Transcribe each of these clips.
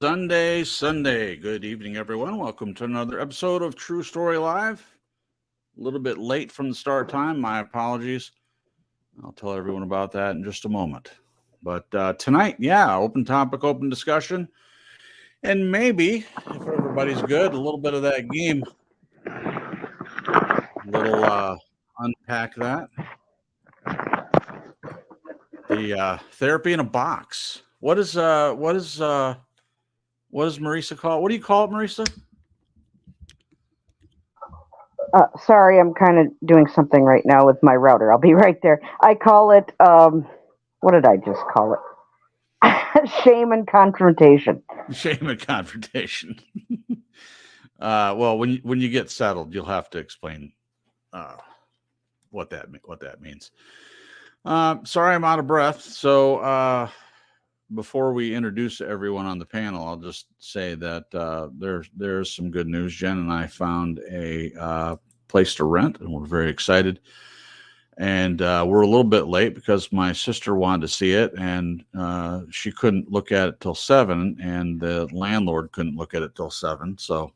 Sunday. Good evening, everyone. Welcome to another episode of True Story Live. A little bit late from the start time. My apologies. I'll tell everyone about that in just a moment. But tonight, open topic, open discussion. And maybe, if everybody's good, a little bit of that game. Unpack that. The therapy in a box. What is Marisa call? What do you call it, Marisa? Sorry, I'm kind of doing something right now with my router. I'll be right there. I call it, what did I just call it? Shame and confrontation. Shame and confrontation. Well, when you get settled, you'll have to explain what that means. Sorry, I'm out of breath. So before we introduce everyone on the panel, I'll just say that there's some good news. Jen and I found a place to rent, and we're very excited. And we're a little bit late because my sister wanted to see it, and she couldn't look at it till 7, and the landlord couldn't look at it till 7. So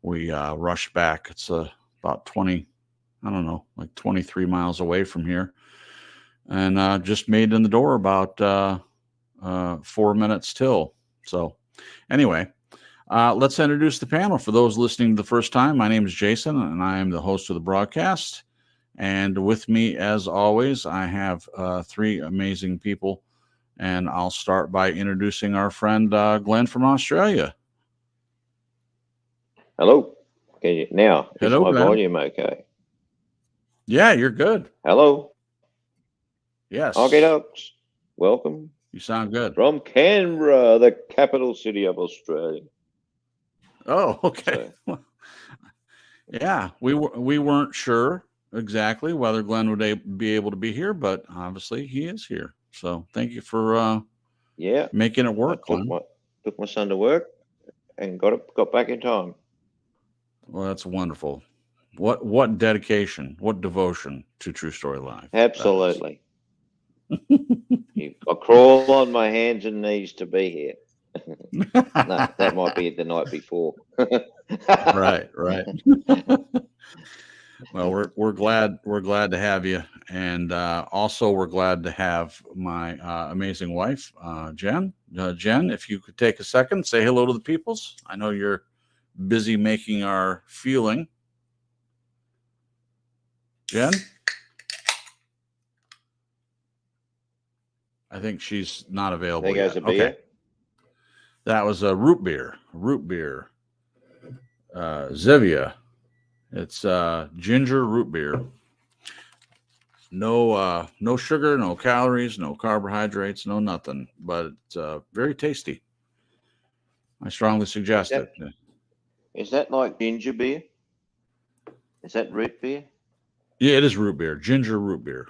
we rushed back. It's about 23 miles away from here, and just made it in the door about 4 minutes till. So anyway, let's introduce the panel. For those listening the first time, my name is Jason, and I am the host of the broadcast. And with me, as always, I have three amazing people. And I'll start by introducing our friend Glenn from Australia. Hello. Okay, now is Hello, my Glenn. volume okay? Yeah, you're good. Hello. Yes. Okay, folks. Welcome You sound good. from Canberra, the capital city of Australia. Oh, okay. Yeah, we weren't sure exactly whether Glenn would be able to be here, but obviously he is here. So thank you for making it work, Glenn. Took my son to work and got back in time. Well, that's wonderful. What dedication, what devotion to True Story Live. Absolutely. I crawl on my hands and knees to be here. No, that might be the night before. Right. Well, we're glad to have you, and also we're glad to have my amazing wife, Jen. Jen, if you could take a second, say hello to the peoples. I know you're busy making our fueling. Jen, I think she's not available There goes yet. a beer. Okay, that was a root beer. Zevia. It's ginger root beer. No sugar, no calories, no carbohydrates, no nothing. But it's very tasty. I strongly suggest it. Is that like ginger beer? Is that root beer? Yeah, it is root beer. Ginger root beer.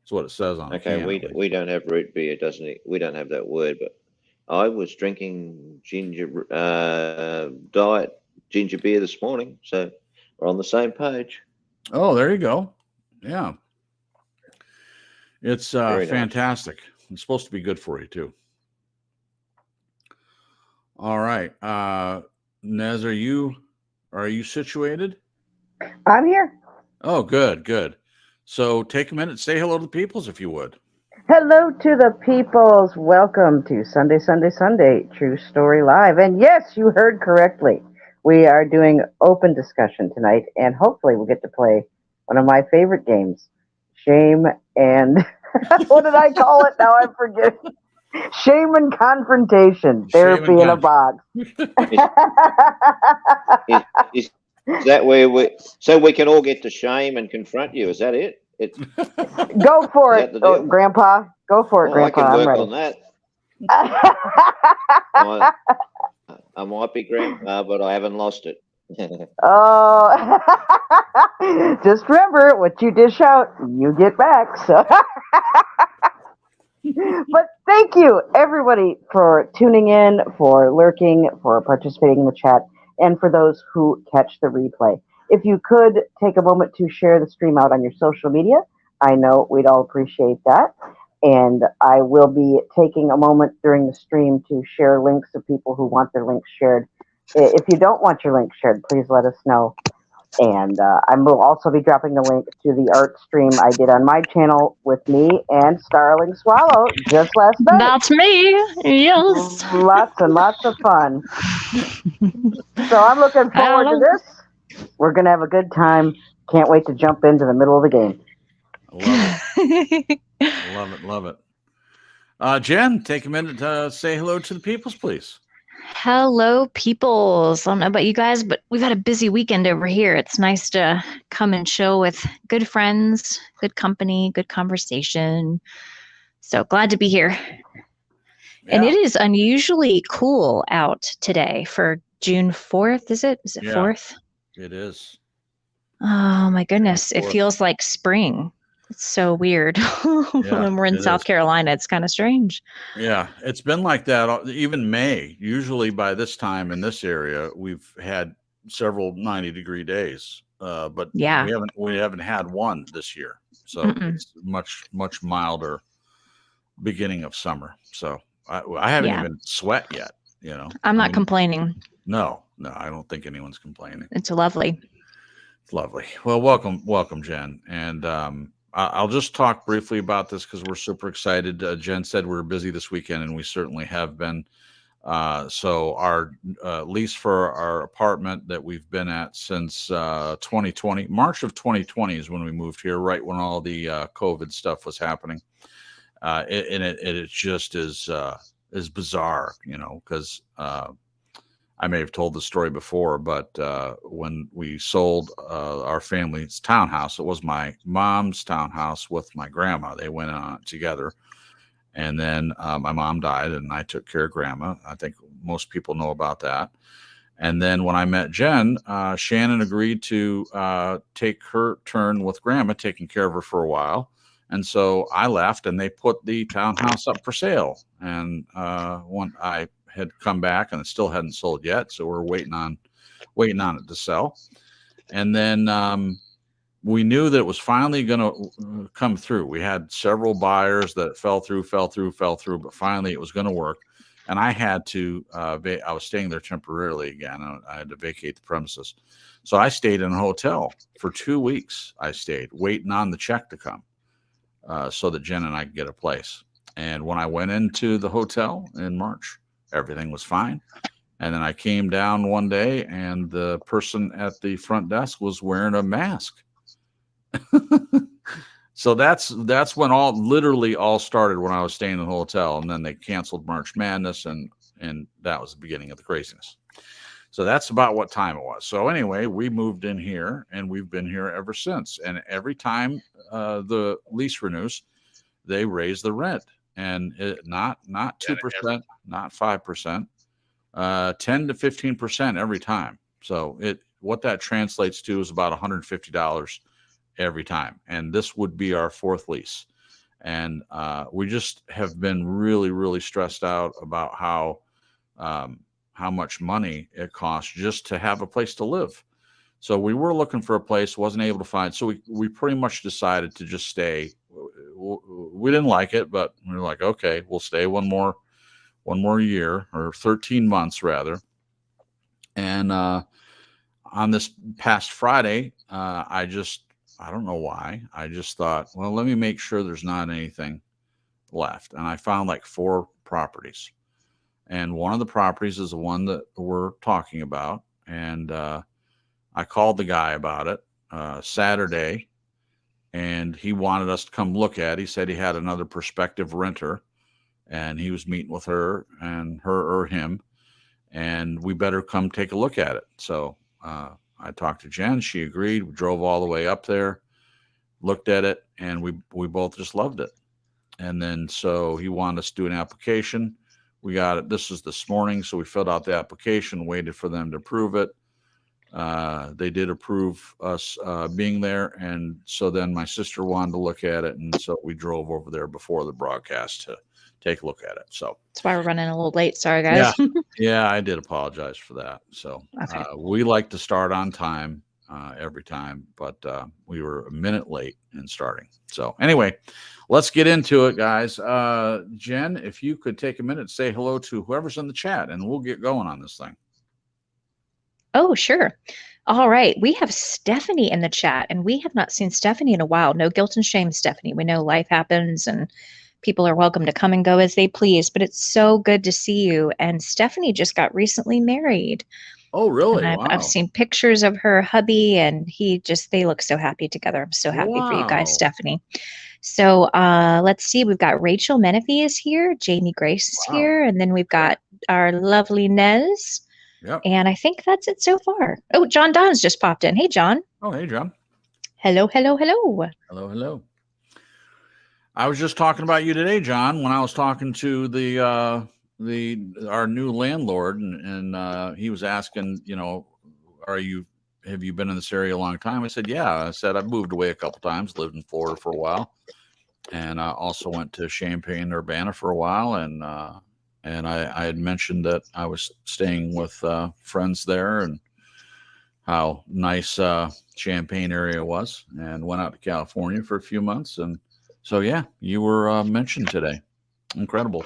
That's what it says on the can. We don't have root beer, doesn't it? We don't have that word, but I was drinking ginger diet ginger beer this morning, so we're on the same page. Oh, there you go. Yeah. It's fantastic. Nice. It's supposed to be good for you too. All right. Nez, are you situated? I'm here. Oh, good. So take a minute, say hello to the peoples if you would. Hello to the peoples. Welcome to Sunday, True Story Live. And yes, you heard correctly. We are doing open discussion tonight, and hopefully we'll get to play one of my favorite games, Shame and... what did I call it? Now I'm forgetting. Shame and confrontation. Therapy in a box. Is that where we can all get to shame and confront you? Is that it? Go for it, Grandpa. Go for it, Grandpa. I can work I'm ready. On that. I might be Grandpa, but I haven't lost it. Oh, just remember, what you dish out, you get back. So. But thank you, everybody, for tuning in, for lurking, for participating in the chat, and for those who catch the replay. If you could take a moment to share the stream out on your social media, I know we'd all appreciate that. And I will be taking a moment during the stream to share links to people who want their links shared. If you don't want your link shared, please let us know. And I will also be dropping the link to the art stream I did on my channel with me and Starling Swallow just last night. That's me. Yes. Lots and lots of fun. So I'm looking forward to this. We're going to have a good time. Can't wait to jump into the middle of the game. Love it. Love it. Jen, take a minute to say hello to the peoples, please. Hello, peoples. I don't know about you guys, but we've had a busy weekend over here. It's nice to come and chill with good friends, good company, good conversation. So glad to be here. And it is unusually cool out today for June 4th, is it? Is it 4th? It is. Oh, my goodness. It feels like spring. It's so weird. When we're in South Carolina, it's kind of strange. Yeah, it's been like that. Even May, usually by this time in this area, we've had several 90-degree days. But we haven't had one this year. So it's much milder beginning of summer. So I haven't even sweat yet, you know. I'm not complaining. No, I don't think anyone's complaining. It's lovely. It's lovely. Well, welcome, Jen. And I'll just talk briefly about this because we're super excited. Jen said we're busy this weekend, and we certainly have been. So our lease for our apartment that we've been at since 2020, March of 2020 is when we moved here, right when all the COVID stuff was happening. It just is bizarre, you know, because I may have told the story before, but when we sold our family's townhouse, it was my mom's townhouse with my grandma. They went on it together. And then my mom died, and I took care of grandma. I think most people know about that. And then when I met Jen, Shannon agreed to take her turn with grandma, taking care of her for a while. And so I left, and they put the townhouse up for sale. And when I had come back, and it still hadn't sold yet, so we're waiting on it to sell. And then we knew that it was finally going to come through. We had several buyers that fell through, but finally it was going to work. And I had to, I was staying there temporarily again. I had to vacate the premises. So I stayed in a hotel for 2 weeks. I stayed waiting on the check to come so that Jen and I could get a place. And when I went into the hotel in March, everything was fine. And then I came down one day, and the person at the front desk was wearing a mask. So that's when literally all started, when I was staying in the hotel, and then they canceled March Madness, and that was the beginning of the craziness. So that's about what time it was. So anyway, we moved in here, and we've been here ever since. And every time the lease renews, they raise the rent, and not 2%, not 5%, 10 to 15% every time. So what that translates to is about $150 every time. And this would be our fourth lease. And we just have been really, really stressed out about how much money it costs just to have a place to live. So we were looking for a place, wasn't able to find. So we pretty much decided to just stay. We didn't like it, but we were like, okay, we'll stay one more year, or 13 months rather. And on this past Friday, I don't know why. I just thought, well, let me make sure there's not anything left. And I found like 4 properties. And one of the properties is the one that we're talking about. And I called the guy about it Saturday, and he wanted us to come look at it. He said he had another prospective renter, and he was meeting with her or him, and we better come take a look at it. So I talked to Jen. She agreed. We drove all the way up there, looked at it, and we both just loved it. And then so he wanted us to do an application. We got it. This was this morning, so we filled out the application, waited for them to approve it. They did approve us being there, and so then my sister wanted to look at it, and so we drove over there before the broadcast to take a look at it. So that's why we're running a little late. Sorry, guys. Yeah, I did apologize for that. So okay. We like to start on time. every time, but we were a minute late in starting. So anyway, let's get into it, guys. Jen, if you could take a minute to say hello to whoever's in the chat, and we'll get going on this thing. Oh, sure. All right. We have Stephanie in the chat, and we have not seen Stephanie in a while. No guilt and shame, Stephanie. We know life happens and people are welcome to come and go as they please, but it's so good to see you. And Stephanie just got recently married. Oh, really? And Wow. I've seen pictures of her hubby, and they look so happy together. I'm so happy for you guys, Wow. Stephanie. So let's see. We've got Rachel Menifee is here. Jamie Grace is Wow. here. And then we've got our lovely Nez. Yep. And I think that's it so far. Oh, John Don's just popped in. Hey, John. Oh, hey, John. Hello, hello, hello. Hello, hello. I was just talking about you today, John, when I was talking to our new landlord, and he was asking, have you been in this area a long time? I said, yeah. I said, I've moved away a couple times, lived in Florida for a while, and I also went to Champaign, Urbana for a while, and I had mentioned that I was staying with friends there and how nice Champaign area was, and went out to California for a few months. And so, yeah, you were mentioned today. Incredible.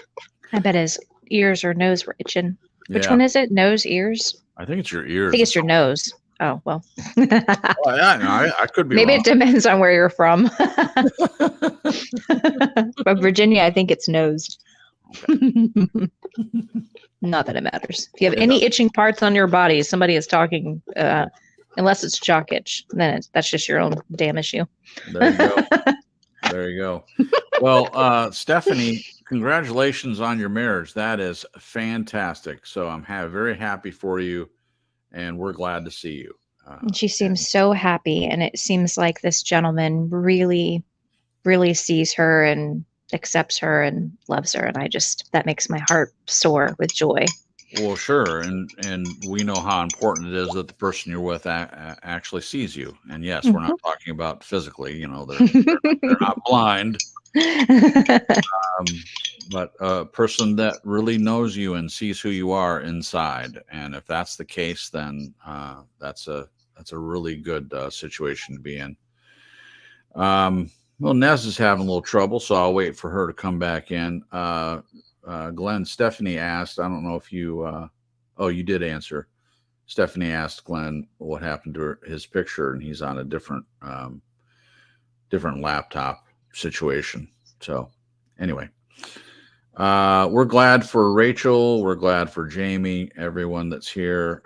I bet his ears or nose were itching. Which Yeah. one is it? Nose, ears? I think it's your ears. I think it's your nose. Oh, well. Oh, yeah, no, I could be Maybe wrong. it depends on where you're from. But Virginia, I think it's nosed. Not that it matters. If you have any itching parts on your body, somebody is talking, unless it's jock itch, then that's just your own damn issue. There you go. There you go. Well, Stephanie, congratulations on your marriage. That is fantastic. So I'm very happy for you, and we're glad to see you. And she seems so happy, and it seems like this gentleman really, really sees her and accepts her and loves her, and that makes my heart soar with joy. Well, sure, and we know how important it is that the person you're with actually sees you. And yes, we're not talking about physically. They're not blind, but a person that really knows you and sees who you are inside. And if that's the case, then that's a really good situation to be in. Well, Nez is having a little trouble, so I'll wait for her to come back in. Glenn, Stephanie asked, I don't know if you, you did answer. Stephanie asked Glenn what happened to his picture, and he's on a different laptop situation. So anyway, we're glad for Rachel. We're glad for Jamie, everyone that's here,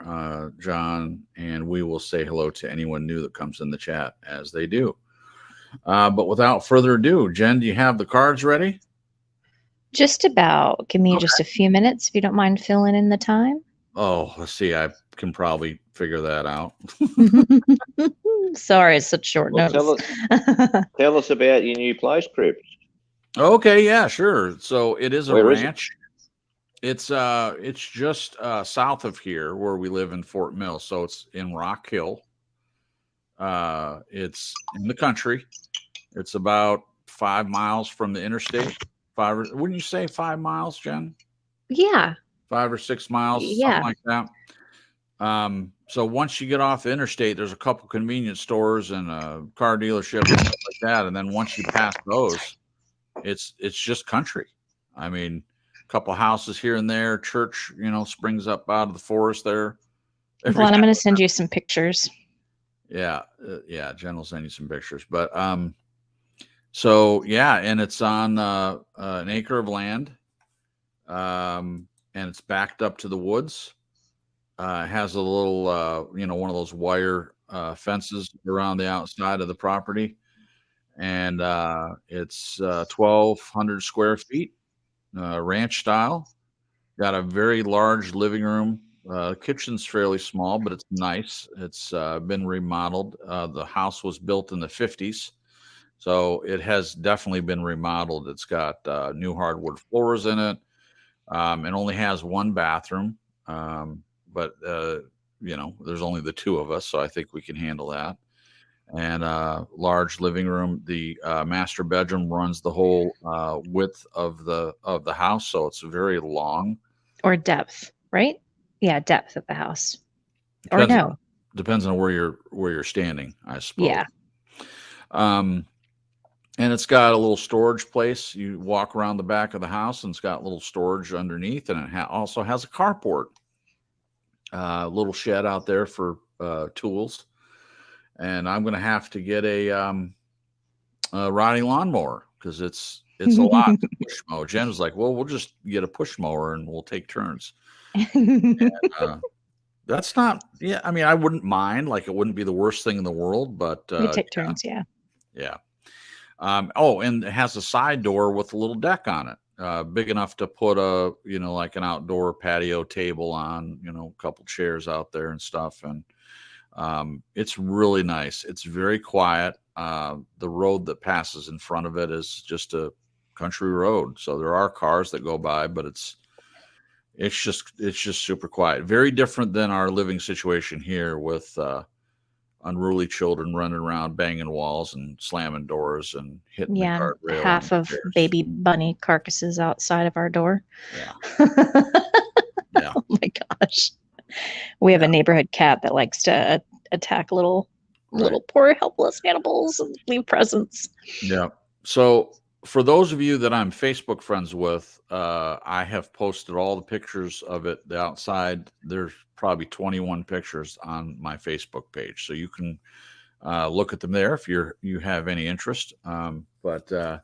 John, and we will say hello to anyone new that comes in the chat as they do. But without further ado, Jen, do you have the cards ready? Just about. Give me just a few minutes if you don't mind filling in the time. Oh, let's see. I can probably figure that out. Sorry, it's such short notice. Tell us about your new place, Crips. Okay, yeah, sure. So it is a Where is ranch. It's just south of here where we live in Fort Mill. So it's in Rock Hill. It's in the country. It's about 5 miles from the interstate. Wouldn't you say 5 miles, Jen? Yeah. 5 or 6 miles, Yeah. something like that. So once you get off the interstate, there's a couple convenience stores and a car dealership and stuff like that. And then once you pass those, it's just country. I mean, a couple houses here and there, church, springs up out of the forest there. Glenn, I'm going to send you some pictures. Yeah. Jen will send you some pictures, but, so yeah, and it's on an acre of land, and it's backed up to the woods. It has a little, one of those wire fences around the outside of the property, and it's 1,200 square feet, ranch style. Got a very large living room. Kitchen's fairly small, but it's nice. It's been remodeled. The house was built in the 50s. So it has definitely been remodeled. It's got new hardwood floors in it. It only has one bathroom, but there's only the two of us, so I think we can handle that. And large living room. The master bedroom runs the whole width of the house, so it's very long. Or depth, right? Yeah, depth of the house. Depends or no. depends on where you're standing, I suppose. Yeah. And it's got a little storage place. You walk around the back of the house, and it's got a little storage underneath, and it also has a carport, a little shed out there for tools. And I'm going to have to get a riding lawnmower because it's a lot to push mow. Jen was like, "Well, we'll just get a push mower and we'll take turns." And, that's not. Yeah, I mean, I wouldn't mind. Like, it wouldn't be the worst thing in the world, but We take turns, yeah. yeah. And it has a side door with a little deck on it, big enough to put like an outdoor patio table on, a couple chairs out there and stuff. And it's really nice. It's very quiet. The road that passes in front of it is just a country road. So there are cars that go by, but it's just super quiet. Very different than our living situation here with, unruly children running around banging walls and slamming doors and hitting the guardrail. Half of baby bunny carcasses outside of our door. Yeah. Yeah. Oh my gosh. We have a neighborhood cat that likes to attack little poor helpless animals and leave presents. Yeah. So for those of you that I'm Facebook friends with, I have posted all the pictures of it. The outside, there's probably 21 pictures on my Facebook page, so you can look at them there if you have any interest. But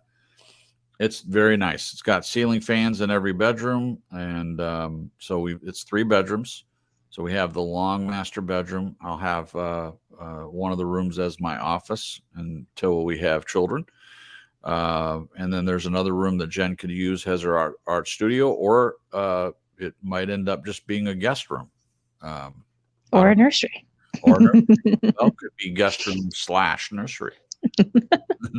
it's very nice. It's got ceiling fans in every bedroom, and so it's 3 bedrooms. So we have the long master bedroom. I'll have one of the rooms as my office until we have children. And then there's another room that Jen could use as her art studio, or it might end up just being a guest room. Or a nursery. Or it could be guest room / nursery.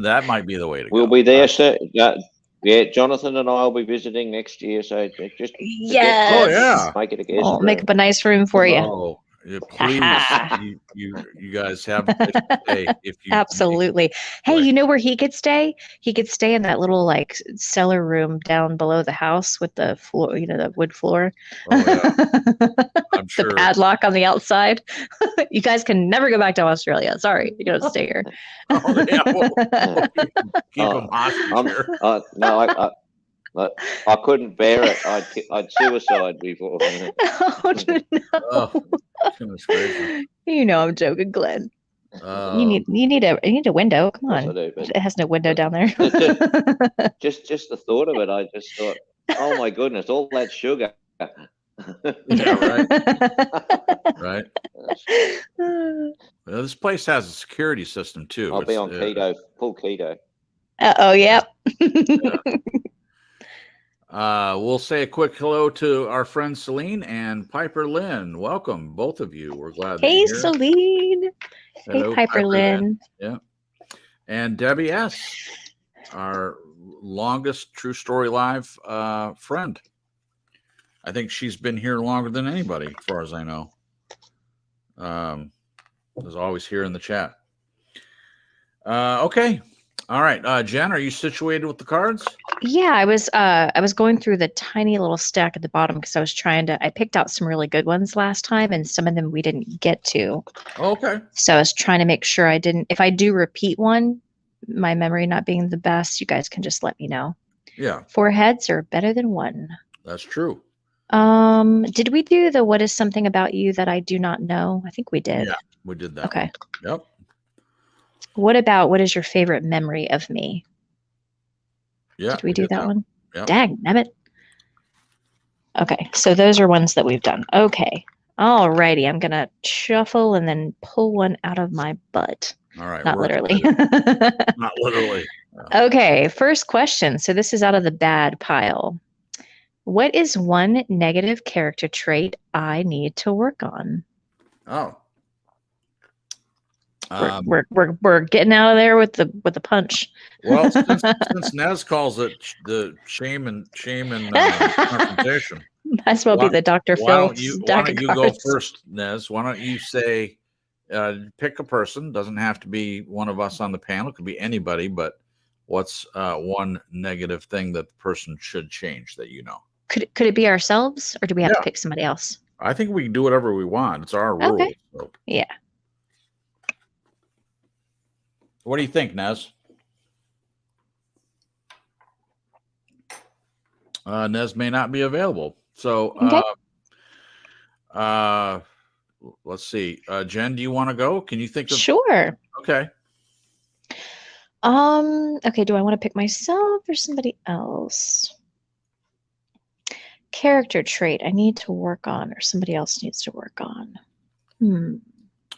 That might be the way to go. We'll be there, sir. Yeah, Jonathan and I will be visiting next year, so just yes. Oh yeah, make it a guest I'll room. make up a nice room for you. Oh, yeah, please, you guys have a place to stay if you Absolutely. Hey, you know where he could stay? He could stay in that little like cellar room down below the house with the floor, the wood floor. Oh, yeah. I'm sure. The padlock on the outside. You guys can never go back to Australia. Sorry, you gotta stay here. Oh, yeah, we'll keep them hostage here. No, I couldn't bear it. I'd suicide before. Oh no. Oh, goodness gracious. I'm joking, Glenn. You need a window. Come on. I do, but It has no window down there. just the thought of it, I just thought, oh my goodness, all that sugar. Yeah, right. Well, this place has a security system too. I'll be on keto, full keto. Oh, yep. We'll say a quick hello to our friend Celine and Piper Lynn. Welcome, both of you. We're glad Hey, you're here. Celine. Hello, Hey, Piper Lynn. Yeah. And Debbie S., our longest True Story Live friend. I think she's been here longer than anybody, as far as I know. Is always here in the chat. Okay. All right. Jen, are you situated with the cards? Yeah, I was going through the tiny little stack at the bottom because I picked out some really good ones last time, and some of them we didn't get to. Okay. So I was trying to make sure if I do repeat one, my memory not being the best, you guys can just let me know. Yeah. 4 heads are better than 1. That's true. Did we do the what is something about you that I do not know? I think we did. Yeah, we did that. Okay. One. Yep. What is your favorite memory of me? Yeah. Did we do that one? Yep. Dang, nabbit. Okay, so those are ones that we've done. Okay. All righty. I'm gonna shuffle and then pull one out of my butt. All right. Not literally. Not literally. Yeah. Okay, first question. So this is out of the bad pile. What is one negative character trait I need to work on? Oh. We're getting out of there with the punch. Well, since Nez calls it the shame and confrontation, Might as well be the Dr. Phil. Why don't you go first, Nez? Why don't you say, pick a person? Doesn't have to be one of us on the panel. It could be anybody. But what's one negative thing that the person should change that you know? Could it be ourselves, or do we have to pick somebody else? I think we can do whatever we want. It's our rule. Okay. So. Yeah. What do you think, Nez? Nez may not be available. So Okay. let's see. Jen, do you want to go? Can you think of? Sure. Okay. Okay, do I want to pick myself or somebody else? Character trait I need to work on or somebody else needs to work on.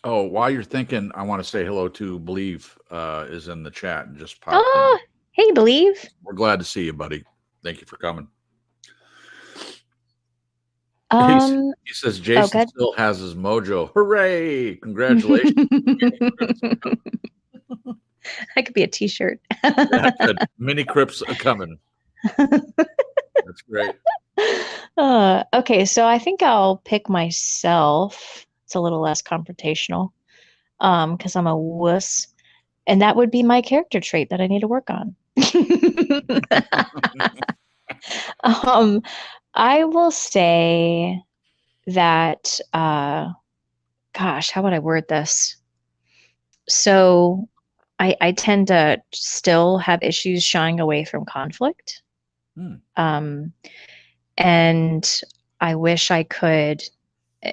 Oh, while you're thinking, I want to say hello to Believe is in the chat and just popped Oh, hey, Believe. in. We're glad to see you, buddy. Thank you for coming. He says Jason still has his mojo. Hooray! Congratulations. That could be a t-shirt. Mini Crips are coming. That's great. Okay, so I think I'll pick myself. It's a little less confrontational because I'm a wuss. And that would be my character trait that I need to work on. I will say that, gosh, how would I word this? So I tend to still have issues shying away from conflict. And I wish I could,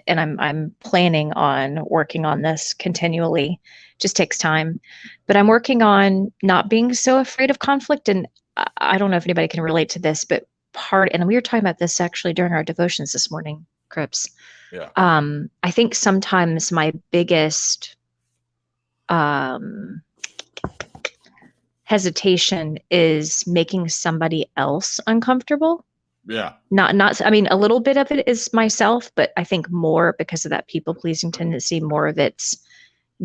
and I'm planning on working on this continually. Just takes time, but I'm working on not being so afraid of conflict. And I don't know if anybody can relate to this, but and we were talking about this actually during our devotions this morning, Crips. Yeah. I think sometimes my biggest hesitation is making somebody else uncomfortable. Yeah. I mean, a little bit of it is myself, but I think more because of that people pleasing tendency, more of it's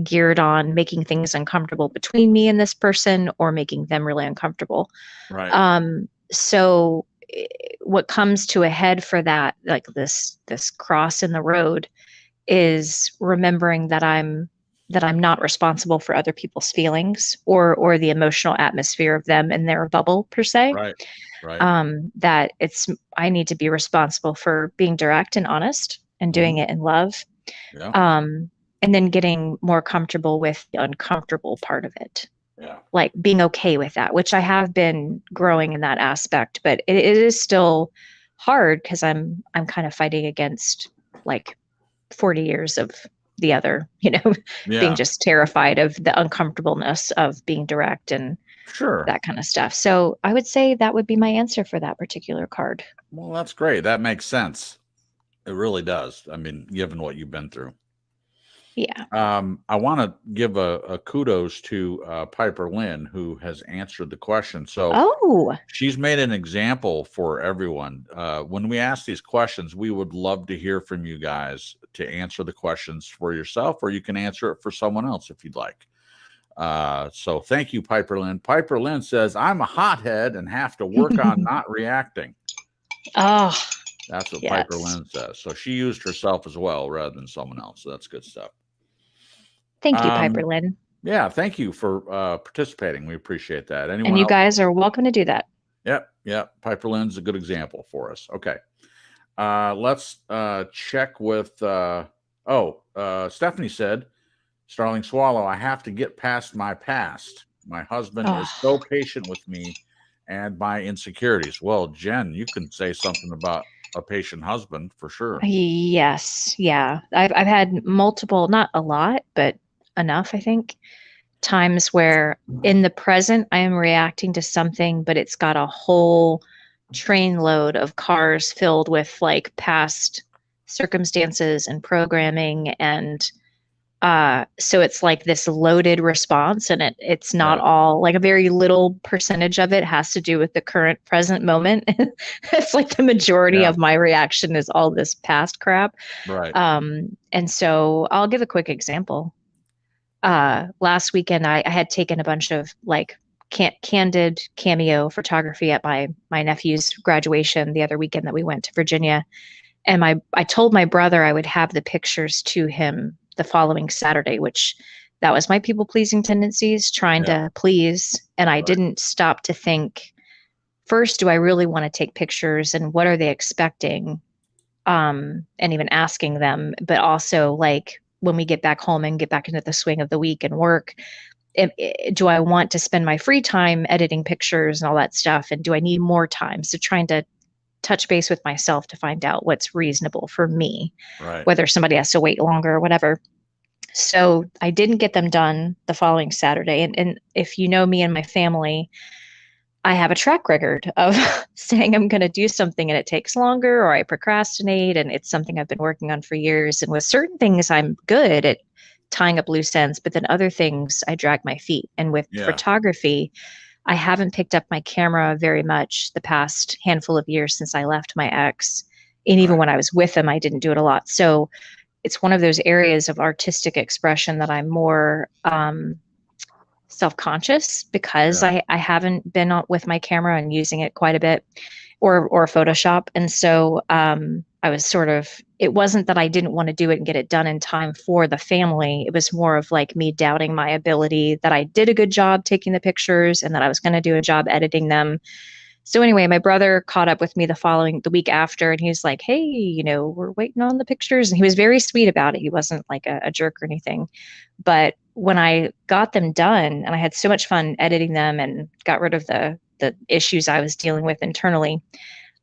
geared on making things uncomfortable between me and this person or making them really uncomfortable. Right. So what comes to a head for that, like this cross in the road, is remembering that I'm not responsible for other people's feelings or the emotional atmosphere of them and their bubble per se. Right. Right. That I need to be responsible for being direct and honest and doing it in love. Yeah. And then getting more comfortable with the uncomfortable part of it. Yeah. Like being okay with that, which I have been growing in that aspect, but it is still hard because I'm kind of fighting against like 40 years of the other, being just terrified of the uncomfortableness of being direct and that kind of stuff. So I would say that would be my answer for that particular card. Well, that's great. That makes sense. It really does. I mean, given what you've been through. Yeah. I want to give a kudos to Piper Lynn, who has answered the question. So she's made an example for everyone. When we ask these questions, we would love to hear from you guys to answer the questions for yourself, or you can answer it for someone else if you'd like. So thank you, Piper Lynn. Piper Lynn says, I'm a hothead and have to work on not reacting. Oh, that's what Piper Lynn says. So she used herself as well rather than someone else. So that's good stuff. Thank you, Piper Lynn. Yeah, thank you for participating. We appreciate that. Anyone and you else? Guys are welcome to do that. Yep. Piper Lynn's a good example for us. Okay. Let's check with Stephanie said, Starling Swallow, I have to get past my past. My husband is so patient with me and my insecurities. Well, Jen, you can say something about a patient husband for sure. Yes. Yeah. I've had multiple, not a lot, but enough, I think, times where in the present I am reacting to something, but it's got a whole train load of cars filled with like past circumstances and programming. And so it's like this loaded response, and it's not all, like a very little percentage of it has to do with the current present moment. It's like the majority of my reaction is all this past crap. Right. And so I'll give a quick example. Last weekend, I had taken a bunch of like candid cameo photography at my nephew's graduation the other weekend that we went to Virginia. And I told my brother I would have the pictures to him the following Saturday, which that was my people pleasing tendencies, trying to please. And I didn't stop to think, first, do I really want to take pictures and what are they expecting? And even asking them, but also like when we get back home and get back into the swing of the week and work, do I want to spend my free time editing pictures and all that stuff? And do I need more time? So trying to touch base with myself to find out what's reasonable for me, Right. whether somebody has to wait longer or whatever. So I didn't get them done the following Saturday. And if you know me and my family, I have a track record of saying I'm going to do something and it takes longer, or I procrastinate, and it's something I've been working on for years. And with certain things, I'm good at tying up loose ends, but then other things, I drag my feet. And with photography, I haven't picked up my camera very much the past handful of years since I left my ex. And even when I was with him, I didn't do it a lot. So it's one of those areas of artistic expression that I'm more self-conscious because I haven't been with my camera and using it quite a bit, or Photoshop. And so I was it wasn't that I didn't want to do it and get it done in time for the family. It was more of like me doubting my ability, that I did a good job taking the pictures and that I was going to do a job editing them. So anyway, my brother caught up with me the week after, and he was like, hey, we're waiting on the pictures. And he was very sweet about it. He wasn't like a jerk or anything. But when I got them done, and I had so much fun editing them and got rid of the issues I was dealing with internally,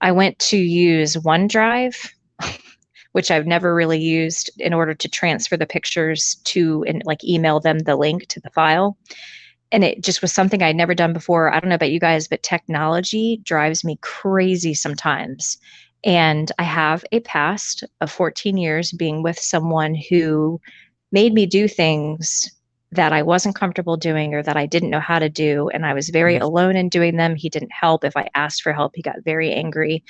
I went to use OneDrive, which I've never really used, in order to transfer the pictures and like email them the link to the file. And it just was something I'd never done before. I don't know about you guys, but technology drives me crazy sometimes. And I have a past of 14 years being with someone who made me do things that I wasn't comfortable doing or that I didn't know how to do. And I was very alone in doing them. He didn't help. If I asked for help, he got very angry.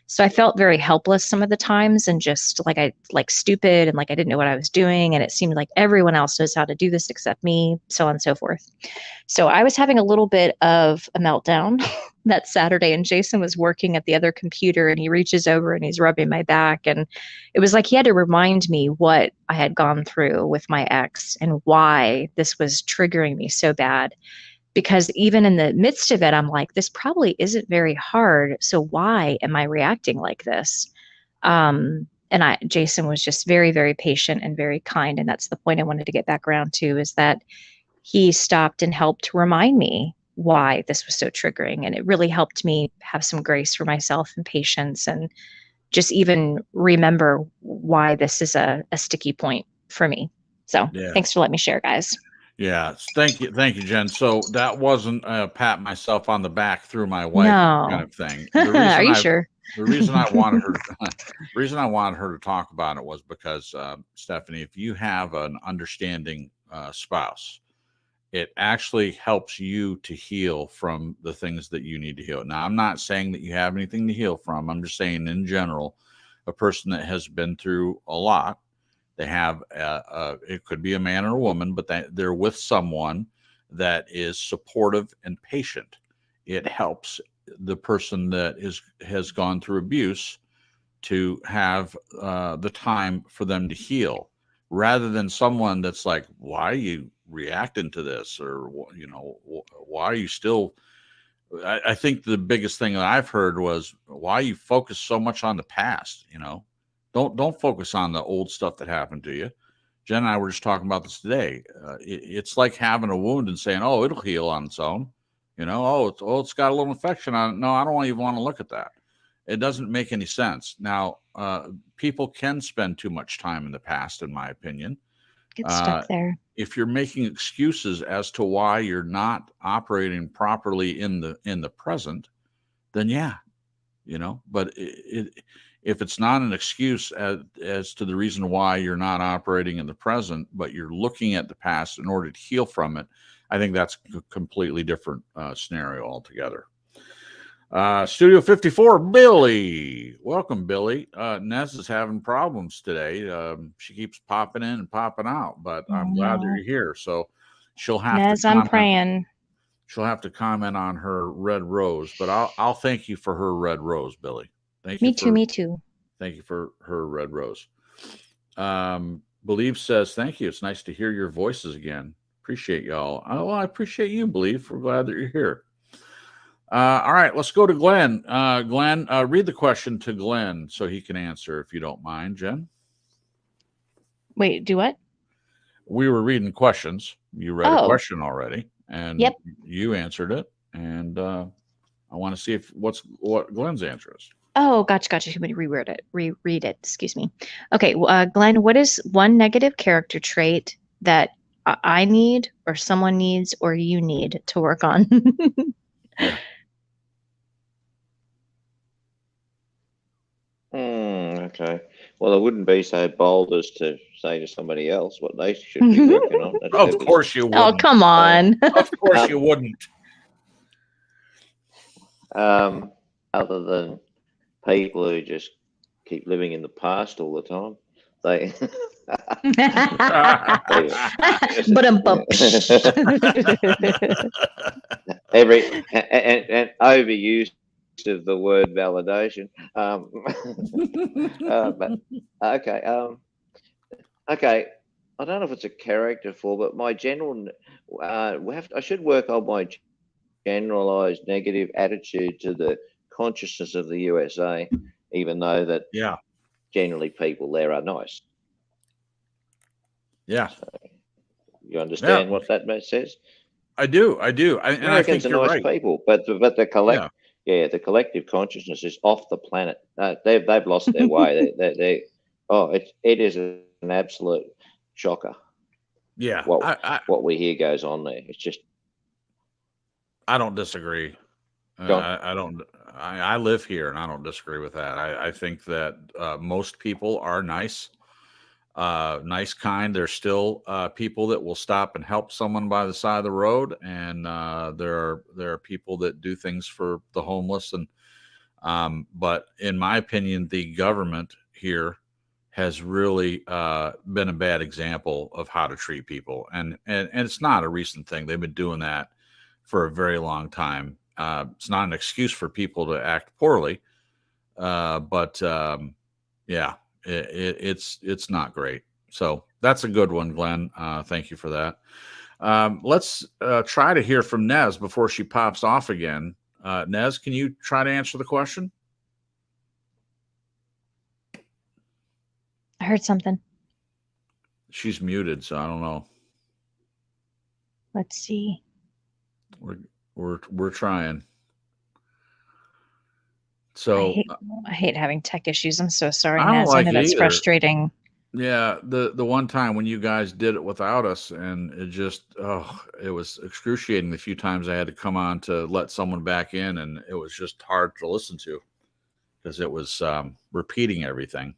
So I felt very helpless some of the times, and just like stupid, and like I didn't know what I was doing. And it seemed like everyone else knows how to do this except me, so on and so forth. So I was having a little bit of a meltdown that Saturday, and Jason was working at the other computer, and he reaches over and he's rubbing my back. And it was like he had to remind me what I had gone through with my ex and why this was triggering me so bad. Because even in the midst of it, I'm like, this probably isn't very hard. So why am I reacting like this? And Jason was just very, very patient and very kind. And that's the point I wanted to get back around to, is that he stopped and helped remind me why this was so triggering. And it really helped me have some grace for myself and patience, and just even remember why this is a sticky point for me. So thanks for letting me share, guys. Yeah, thank you, Jen. So that wasn't pat myself on the back through my wife kind of thing. Are you sure? The reason I wanted her to talk about it was because Stephanie, if you have an understanding spouse, it actually helps you to heal from the things that you need to heal. Now, I'm not saying that you have anything to heal from. I'm just saying, in general, a person that has been through a lot, they have, it could be a man or a woman, but they're with someone that is supportive and patient. It helps the person that has gone through abuse to have the time for them to heal, rather than someone that's like, why are you reacting to this? Or, why are you still... I think the biggest thing that I've heard was, why you focus so much on the past, Don't focus on the old stuff that happened to you. Jen and I were just talking about this today. It's like having a wound and saying, "Oh, it'll heal on its own." It's got a little infection on it. No, I don't even want to look at that. It doesn't make any sense. Now, people can spend too much time in the past, in my opinion. Get stuck there. If you're making excuses as to why you're not operating properly in the present, then yeah, But if it's not an excuse as to the reason why you're not operating in the present, but you're looking at the past in order to heal from it, I think that's a completely different scenario altogether. Studio 54, Billy. Welcome, Billy. Nez is having problems today. She keeps popping in and popping out, but I'm glad that you're here. So she'll have Nez, to comment. I'm praying. She'll have to comment on her red rose, but I'll thank you for her red rose, Billy. Thank you. Me too. Thank you for her red rose. Believe says, thank you. It's nice to hear your voices again. Appreciate y'all. Oh, well, I appreciate you, Believe. We're glad that you're here. All right, let's go to Glenn. Glenn, read the question to Glenn so he can answer, if you don't mind, Jen. Wait, do what? we were reading questions. You read a Oh. question already, and Yep. you answered it. And I want to see what Glenn's answer is. Oh, gotcha. Let me reread it. Excuse me. Okay, Glenn, what is one negative character trait that I need, or someone needs, or you need to work on? Yeah. Okay. Well, I wouldn't be so bold as to say to somebody else what they should be working on. That's their Of course you business. Oh, wouldn't. come on. Of course you wouldn't. Other than people who just keep living in the past all the time, they. And overuse of the word validation. But okay. Okay. I don't know if it's a character flaw, but my general, I should work on my generalized negative attitude to the consciousness of the USA, even though that Yeah. generally people there are nice. Yeah. So, you understand what that says? I do. And I think Americans are you're nice right. people, but the the collective consciousness is off the planet. They've lost their way. It is an absolute shocker. Yeah. What we hear goes on there. It's just. I don't disagree. I live here, and I don't disagree with that. I think that most people are nice, kind. There's still people that will stop and help someone by the side of the road, and there are people that do things for the homeless. And but in my opinion, the government here has really been a bad example of how to treat people, and it's not a recent thing. They've been doing that for a very long time. It's not an excuse for people to act poorly, but yeah, it's not great. So that's a good one, Glenn. Thank you for that. Let's try to hear from Nez before she pops off again. Nez, can you try to answer the question? I heard something. She's muted, so I don't know. Let's see. We're trying. So I hate having tech issues. I'm so sorry, I don't Nez. like I know it that's either. frustrating. Yeah, the one time when you guys did it without us, and it just it was excruciating the few times I had to come on to let someone back in, and it was just hard to listen to because it was repeating everything.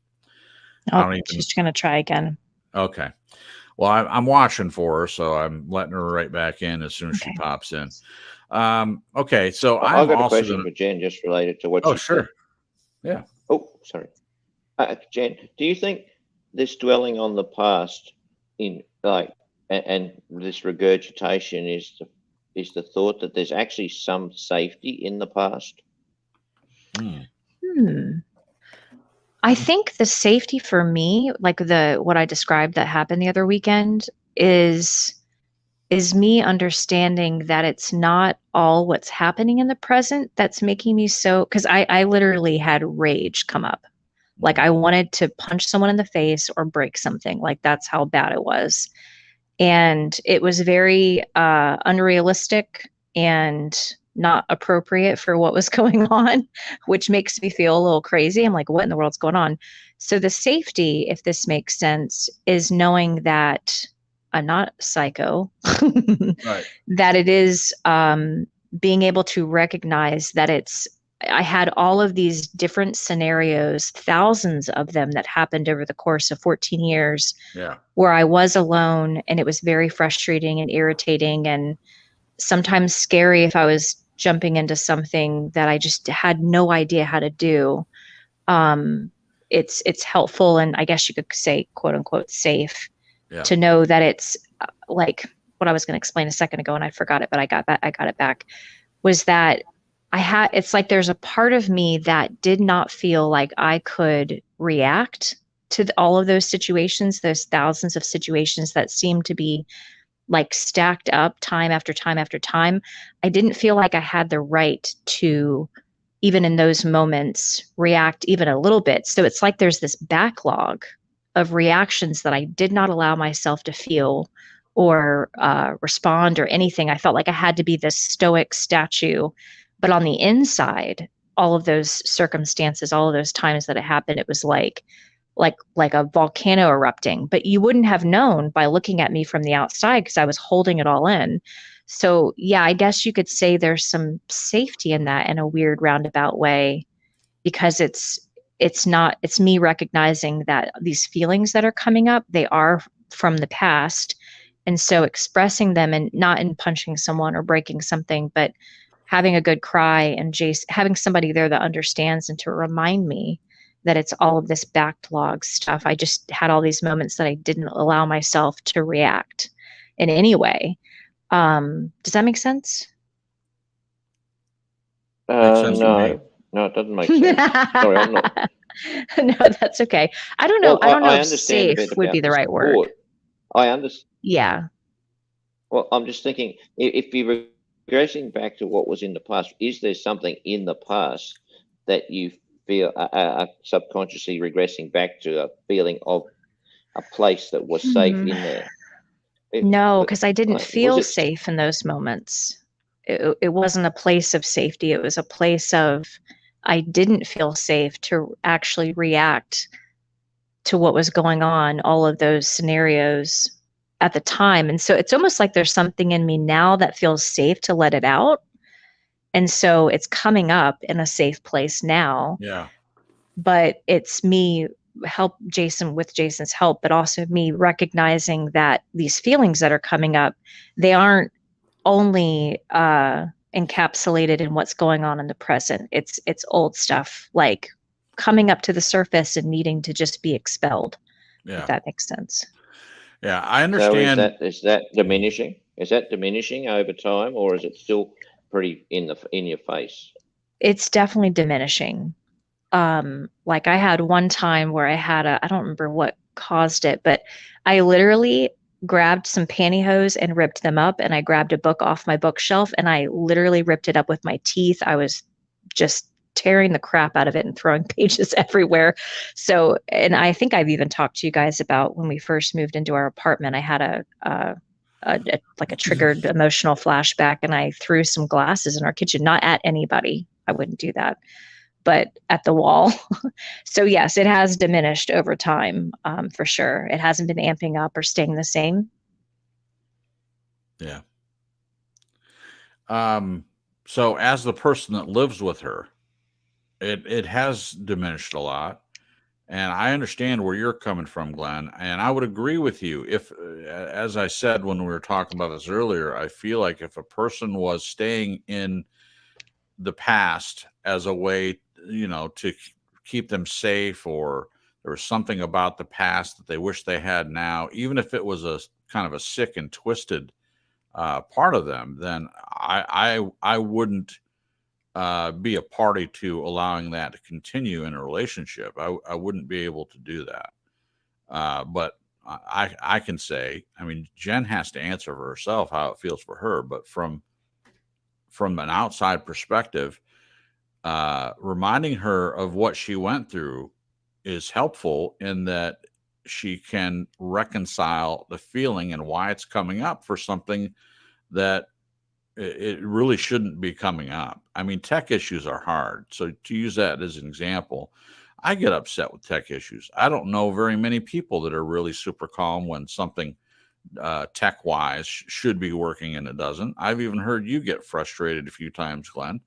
She's gonna try again. Okay. Well, I'm watching for her, so I'm letting her right back in as soon as she pops in. Okay, so I've got a question for Jen, just related to what she sure. said. Yeah. Oh, sorry. Jen, do you think this dwelling on the past and this regurgitation is the thought that there's actually some safety in the past? I think the safety for me, like what I described that happened the other weekend, is me understanding that it's not all what's happening in the present that's making me so, because I literally had rage come up. Like I wanted to punch someone in the face or break something. Like that's how bad it was. And it was very unrealistic and not appropriate for what was going on, which makes me feel a little crazy. I'm like, what in the world's going on? So the safety, if this makes sense, is knowing that I'm not psycho, right. That it is being able to recognize that I had all of these different scenarios, thousands of them that happened over the course of 14 years, where I was alone, and it was very frustrating and irritating and sometimes scary if I was jumping into something that I just had no idea how to do. It's helpful, and I guess you could say, quote unquote, safe, to know that it's like what I was going to explain a second ago, and I forgot it, but I got it back, was that it's like there's a part of me that did not feel like I could react to all of those situations, those thousands of situations that seemed to be like stacked up time after time after time. I didn't feel like I had the right to, even in those moments, react even a little bit. So it's like there's this backlog of reactions that I did not allow myself to feel or respond or anything. I felt like I had to be this stoic statue. But on the inside, all of those circumstances, all of those times that it happened, it was like a volcano erupting. But you wouldn't have known by looking at me from the outside because I was holding it all in. So yeah, I guess you could say there's some safety in that in a weird roundabout way, because it's me recognizing that these feelings that are coming up, they are from the past. And so expressing them, and not in punching someone or breaking something, but having a good cry and having somebody there that understands and to remind me that it's all of this backlog stuff. I just had all these moments that I didn't allow myself to react in any way. Does that make sense? Makes sense to me. No, it doesn't make sense. Sorry, I'm not. No, that's okay. I don't know. Well, I don't know I if understand a safe bit would about be the the right word. support. I understand. Yeah. Well, I'm just thinking, if you're regressing back to what was in the past, is there something in the past that you feel subconsciously regressing back to a feeling of a place that was safe in there? No, because I didn't was feel it? safe in those moments. It wasn't a place of safety. It was a place of, I didn't feel safe to actually react to what was going on, all of those scenarios at the time. And so it's almost like there's something in me now that feels safe to let it out. And so it's coming up in a safe place now. Yeah. But it's me with Jason's help, but also me recognizing that these feelings that are coming up, they aren't only encapsulated in what's going on in the present. It's old stuff, like coming up to the surface and needing to just be expelled. Yeah. If that makes sense. Yeah. I understand. So is that diminishing? Is that diminishing over time, or is it still pretty in your face? It's definitely diminishing. Like I had one time where I don't remember what caused it, but I literally grabbed some pantyhose and ripped them up, and I grabbed a book off my bookshelf and I literally ripped it up with my teeth. I was just tearing the crap out of it and throwing pages everywhere. So, and I think I've even talked to you guys about when we first moved into our apartment, I had like a triggered emotional flashback, and I threw some glasses in our kitchen, not at anybody. I wouldn't do that, but at the wall. So yes, it has diminished over time, for sure. It hasn't been amping up or staying the same. Yeah. So as the person that lives with her, it has diminished a lot. And I understand where you're coming from, Glenn. And I would agree with you. If, as I said when we were talking about this earlier, I feel like if a person was staying in the past as a way, to keep them safe, or there was something about the past that they wish they had now, even if it was a kind of a sick and twisted part of them, then I wouldn't be a party to allowing that to continue in a relationship. I wouldn't be able to do that. But I can say, I mean, Jen has to answer for herself how it feels for her, but from an outside perspective, reminding her of what she went through is helpful in that she can reconcile the feeling and why it's coming up for something that it really shouldn't be coming up. I mean, tech issues are hard. So to use that as an example, I get upset with tech issues. I don't know very many people that are really super calm when something tech wise should be working and it doesn't. I've even heard you get frustrated a few times, Glenn,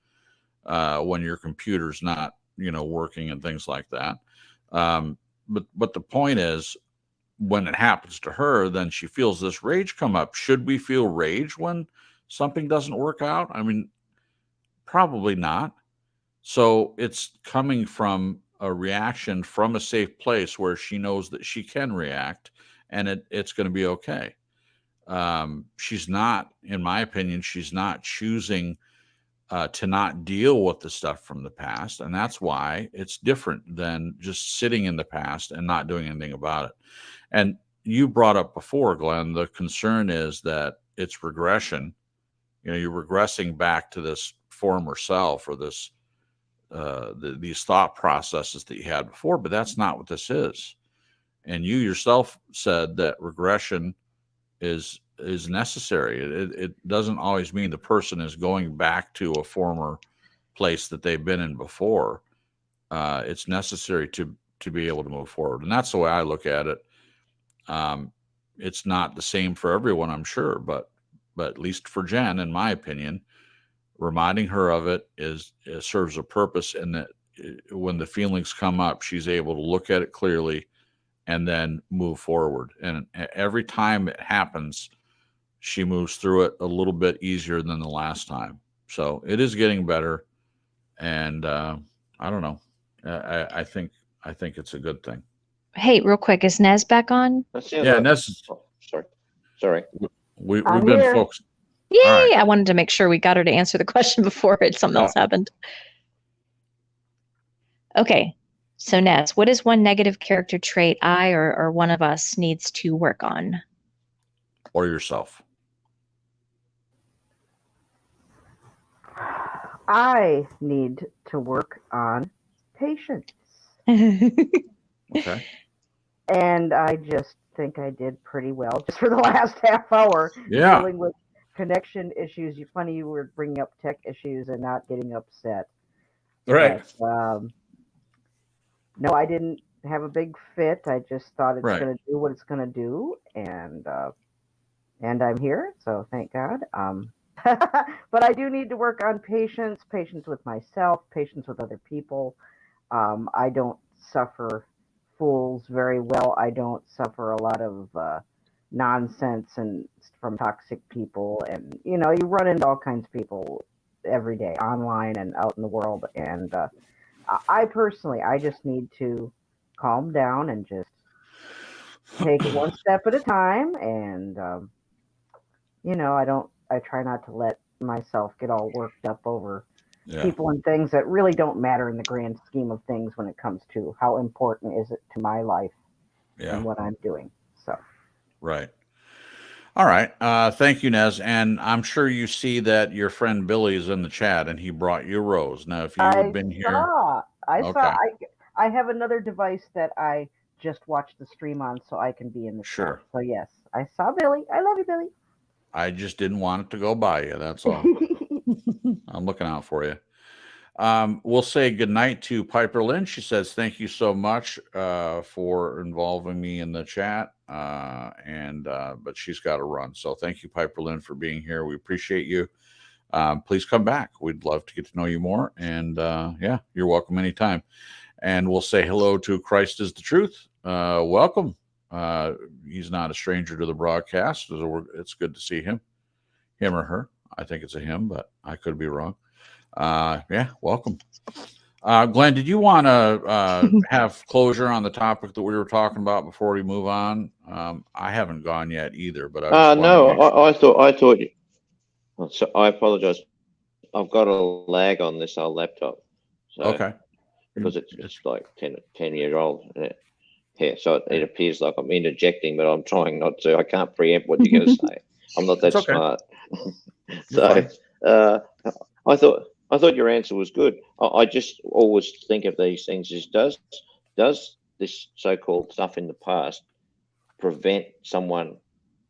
when your computer's not, working and things like that. But the point is, when it happens to her, then she feels this rage come up. Should we feel rage when something doesn't work out? I mean, probably not. So it's coming from a reaction from a safe place where she knows that she can react and it's going to be okay. She's not, in my opinion, she's not choosing to not deal with the stuff from the past. And that's why it's different than just sitting in the past and not doing anything about it. And you brought up before, Glenn, the concern is that it's regression. You're regressing back to this former self or this these thought processes that you had before, but that's not what this is. And you yourself said that regression is necessary. It doesn't always mean the person is going back to a former place that they've been in before. It's necessary to be able to move forward, and that's the way I look at it. It's not the same for everyone, I'm sure, but at least for Jen, in my opinion, reminding her of it serves a purpose, in that when the feelings come up, she's able to look at it clearly and then move forward. And every time it happens, she moves through it a little bit easier than the last time. So it is getting better. And I don't know. I think it's a good thing. Hey, real quick, is Nez back on? Yeah, Nez. Oh, sorry. We've I'm been here. focused. Yay! All right. I wanted to make sure we got her to answer the question before something else happened. Okay. So Nez, what is one negative character trait I or one of us needs to work on? Or yourself. I need to work on patience. Okay. And I just think I did pretty well just for the last half hour Yeah. dealing with connection issues. Funny you were bringing up tech issues and not getting upset. Right. But, no, I didn't have a big fit. I just thought it's Right. going to do what it's going to do, and I'm here, so thank God. But I do need to work on patience with myself, patience with other people. I don't suffer fools very well. I don't suffer a lot of nonsense and from toxic people, and you run into all kinds of people every day, online and out in the world. And I personally, I just need to calm down and just take it one step at a time. And I try not to let myself get all worked up over people and things that really don't matter in the grand scheme of things when it comes to how important is it to my life and what I'm doing. So, right. All right. Thank you, Nez. And I'm sure you see that your friend Billy is in the chat, and he brought you a rose. Now, if you had been here, I have another device that I just watched the stream on, so I can be in the chat. So yes, I saw Billy. I love you, Billy. I just didn't want it to go by you. That's all. I'm looking out for you. We'll say goodnight to Piper Lynn. She says, thank you so much for involving me in the chat. But she's got to run. So thank you, Piper Lynn, for being here. We appreciate you. Please come back. We'd love to get to know you more. And you're welcome anytime. And we'll say hello to Christ is the Truth. Welcome. He's not a stranger to the broadcast. So it's good to see him or her. I think it's a him, but I could be wrong. Welcome. Glenn, did you want to have closure on the topic that we were talking about before we move on? I haven't gone yet either, but I thought you. So I apologize. I've got a lag on this old laptop. So, okay. Because it's like 10 years old. Yeah, so it appears like I'm interjecting, but I'm trying not to. I can't preempt what you're going to say. I'm not that smart. So I thought your answer was good. I just always think of these things as does this so-called stuff in the past prevent someone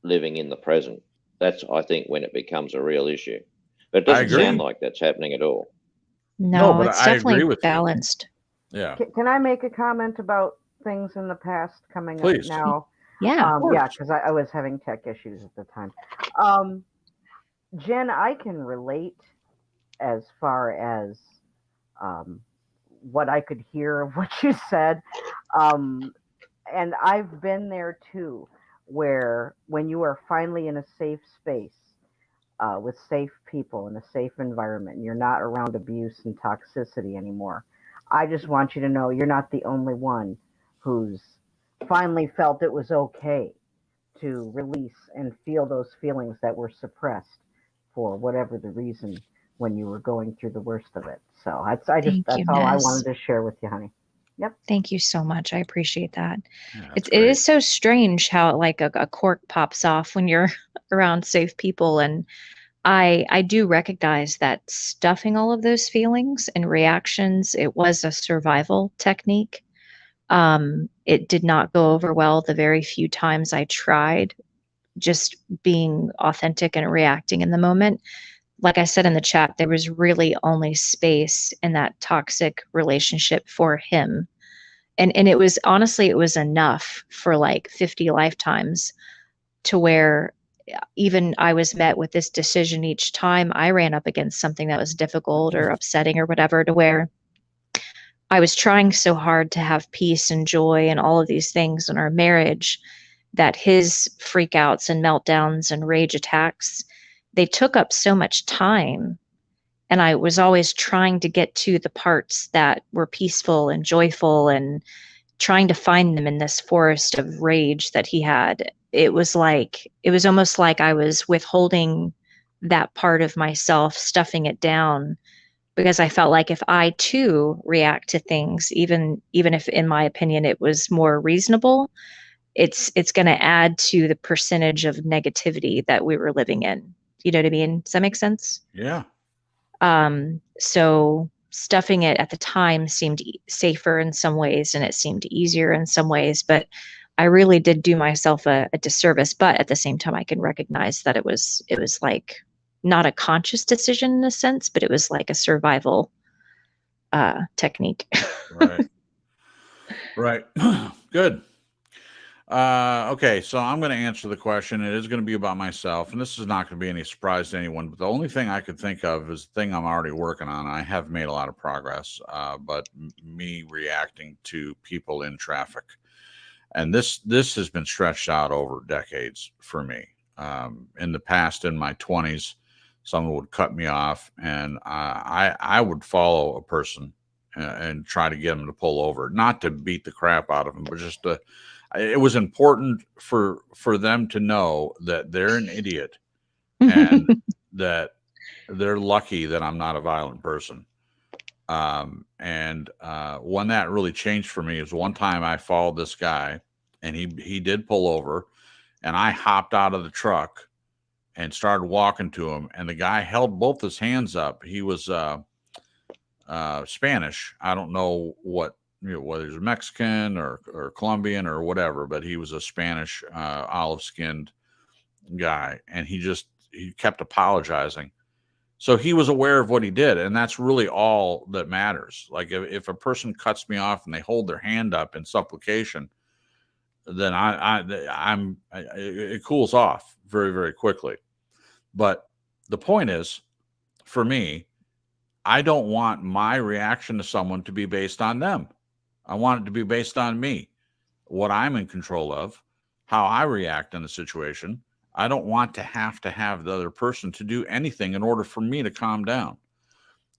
living in the present? That's, I think, when it becomes a real issue. But it doesn't sound like that's happening at all. No, but it's definitely balanced. Yeah. Can I make a comment about things in the past coming up now? Yeah. Because I was having tech issues at the time. Jen, I can relate as far as what I could hear of what you said. And I've been there too, where when you are finally in a safe space with safe people in a safe environment, and you're not around abuse and toxicity anymore. I just want you to know you're not the only one who's finally felt it was okay to release and feel those feelings that were suppressed for whatever the reason when you were going through the worst of it. So that's all I wanted to share with you, honey. Yep. Thank you so much. I appreciate that. It is so strange how like a cork pops off when you're around safe people. And I do recognize that stuffing all of those feelings and reactions, it was a survival technique. It did not go over well the very few times I tried, just being authentic and reacting in the moment. Like I said in the chat, there was really only space in that toxic relationship for him. And it was honestly, it was enough for like 50 lifetimes to where even I was met with this decision each time I ran up against something that was difficult or upsetting or whatever, to where I was trying so hard to have peace and joy and all of these things in our marriage that his freakouts and meltdowns and rage attacks, they took up so much time. And I was always trying to get to the parts that were peaceful and joyful and trying to find them in this forest of rage that he had. It was almost like I was withholding that part of myself, stuffing it down, because I felt like if I too react to things, even if in my opinion it was more reasonable, it's going to add to the percentage of negativity that we were living in. You know what I mean? Does that make sense? Yeah. So stuffing it at the time seemed safer in some ways, and it seemed easier in some ways, but I really did do myself a disservice. But at the same time, I can recognize that it was like not a conscious decision in a sense, but it was like a survival technique. Right. Right. Good. Okay, so I'm going to answer the question. It is going to be about myself, and this is not going to be any surprise to anyone. But the only thing I could think of is the thing I'm already working on. I have made a lot of progress, but me reacting to people in traffic, and this has been stretched out over decades for me. In the past, in my 20s, someone would cut me off, and I would follow a person and try to get them to pull over, not to beat the crap out of them, but just to. It was important for them to know that they're an idiot and that they're lucky that I'm not a violent person. And when that really changed for me is one time I followed this guy, and he did pull over, and I hopped out of the truck and started walking to him, and the guy held both his hands up. He was Spanish. I don't know what, whether he's Mexican or Colombian or whatever, but he was a Spanish olive skinned guy, and he kept apologizing. So he was aware of what he did, and that's really all that matters. Like if a person cuts me off and they hold their hand up in supplication, then it cools off very, very quickly. But the point is, for me, I don't want my reaction to someone to be based on them. I want it to be based on me, what I'm in control of, how I react in the situation. I don't want to have the other person to do anything in order for me to calm down.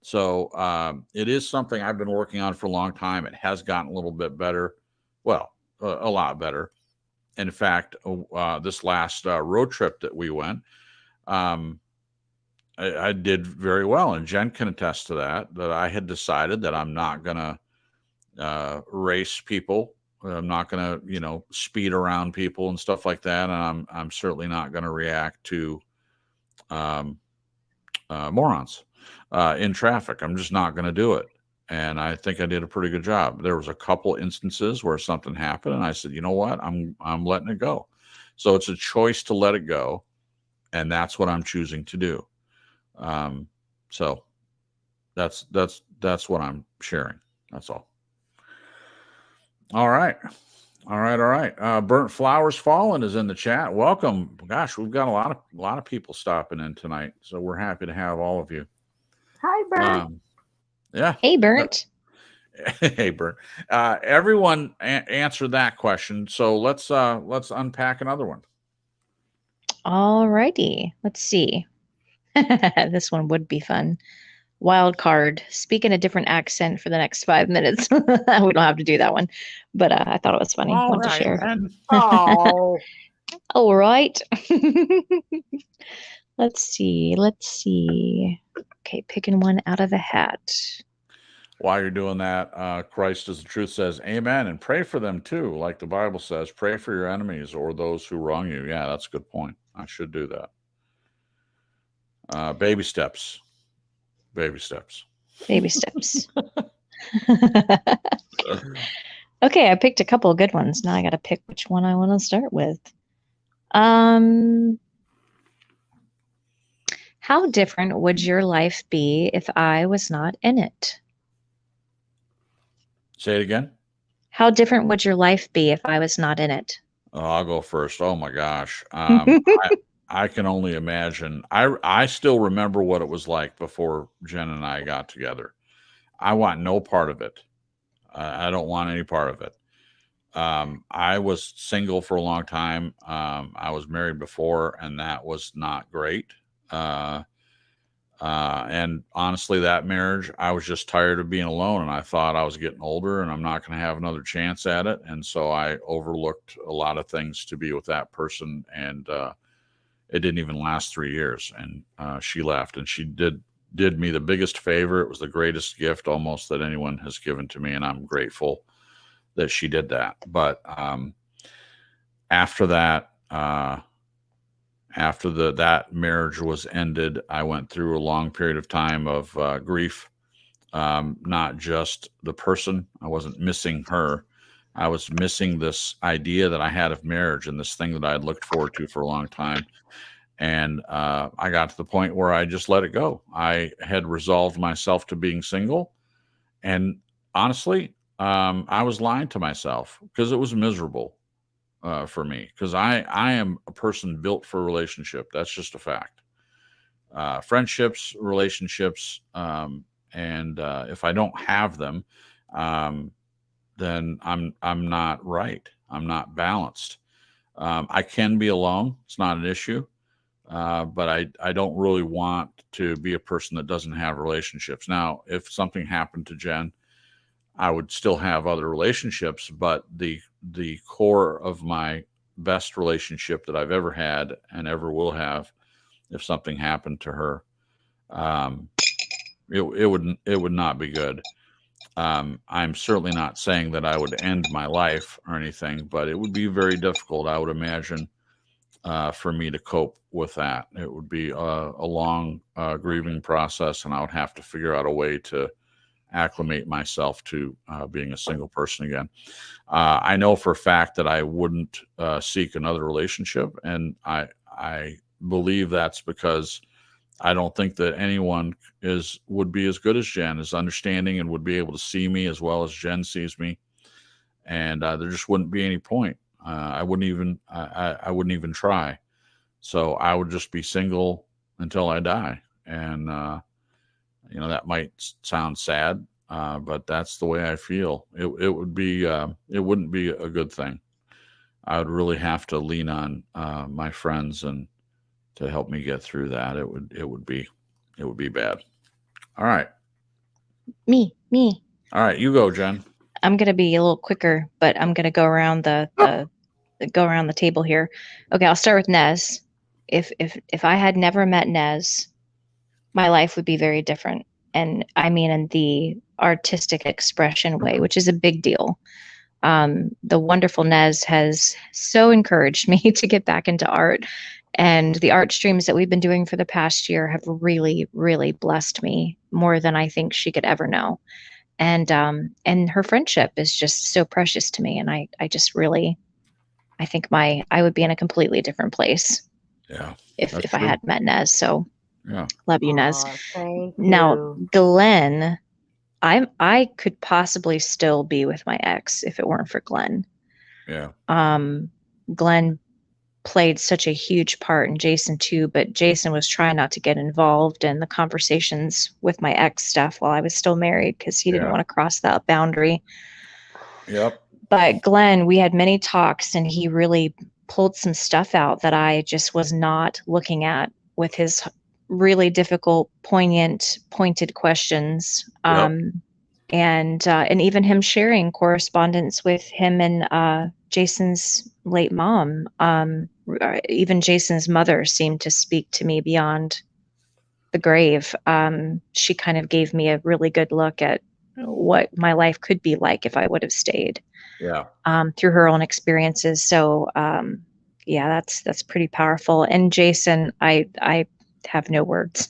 So it is something I've been working on for a long time. It has gotten a little bit better. Well, a lot better. In fact, this last road trip that we went, I did very well. And Jen can attest to that I had decided that I'm not going to race people. I'm not going to, speed around people and stuff like that. And I'm certainly not going to react to morons in traffic. I'm just not going to do it. And I think I did a pretty good job. There was a couple instances where something happened, and I said, you know what, I'm letting it go. So it's a choice to let it go, and that's what I'm choosing to do. So that's what I'm sharing. That's all. All right. Burnt Flowers Fallen is in the chat. Welcome. Gosh, we've got a lot of people stopping in tonight, so we're happy to have all of you. Hi, Burnt. Yeah. Hey, Burnt. Hey, Burnt. Everyone answered that question, so let's unpack another one. All righty. Let's see. This one would be fun. Wild card. Speak in a different accent for the next 5 minutes. We don't have to do that one, but I thought it was funny. Wanted to share. Oh. All right. Let's see. Okay, picking one out of the hat. While you're doing that, Christ as the truth says, amen, and pray for them too. Like the Bible says, pray for your enemies or those who wrong you. Yeah, that's a good point. I should do that. Baby steps. Okay, I picked a couple of good ones. Now I got to pick which one I want to start with. How different would your life be if I was not in it? Say it again. How different would your life be if I was not in it? Oh, I'll go first. Oh my gosh. I can only imagine. I still remember what it was like before Jen and I got together. I want no part of it. I don't want any part of it. I was single for a long time. I was married before, and that was not great. Uh, and honestly, that marriage, I was just tired of being alone, and I thought I was getting older, and I'm not going to have another chance at it. And so I overlooked a lot of things to be with that person, and it didn't even last 3 years. And she left, and she did me the biggest favor. It was the greatest gift almost that anyone has given to me, and I'm grateful that she did that. But after that, after that marriage was ended, I went through a long period of time of grief. Not just the person. I wasn't missing her. I was missing this idea that I had of marriage and this thing that I had looked forward to for a long time. And I got to the point where I just let it go. I had resolved myself to being single. And honestly, I was lying to myself because it was miserable for me. Because I am a person built for relationship. That's just a fact. Friendships, relationships, and if I don't have them, then I'm not right. I'm not balanced. I can be alone. It's not an issue. But I don't really want to be a person that doesn't have relationships. Now, if something happened to Jen, I would still have other relationships, but the core of my best relationship that I've ever had and ever will have, if something happened to her, um, it would not be good. I'm certainly not saying that I would end my life or anything, but it would be very difficult, I would imagine, for me to cope with that. It would be a long grieving process, and I would have to figure out a way to acclimate myself to being a single person again. I know for a fact that I wouldn't seek another relationship, and I believe that's because I don't think that anyone would be as good as Jen, is understanding and would be able to see me as well as Jen sees me, and there just wouldn't be any point. I wouldn't even try. So I would just be single until I die. And that might sound sad, but that's the way I feel. It would be it wouldn't be a good thing. I would really have to lean on my friends and to help me get through that. It would be bad. All right. Me. All right, you go, Jen. I'm gonna be a little quicker, but I'm gonna go around go around the table here. Okay, I'll start with Nez. If I had never met Nez, my life would be very different. And I mean in the artistic expression way, which is a big deal. The wonderful Nez has so encouraged me to get back into art. And the art streams that we've been doing for the past year have really, really blessed me more than I think she could ever know. And her friendship is just so precious to me. And I just really, I think I would be in a completely different place. Yeah. If I had met Nez. So yeah. Love you, Nez. Thank Now, you. Glenn, I could possibly still be with my ex if it weren't for Glenn. Yeah. Glenn played such a huge part in Jason too, but Jason was trying not to get involved in the conversations with my ex stuff while I was still married because he didn't want to cross that boundary. Yep. But Glenn, we had many talks and he really pulled some stuff out that I just was not looking at with his really difficult, pointed questions. And even him sharing correspondence with him and Jason's late mom. Even Jason's mother seemed to speak to me beyond the grave. She kind of gave me a really good look at what my life could be like if I would have stayed. Yeah. Through her own experiences. So yeah, that's pretty powerful. And Jason, I have no words.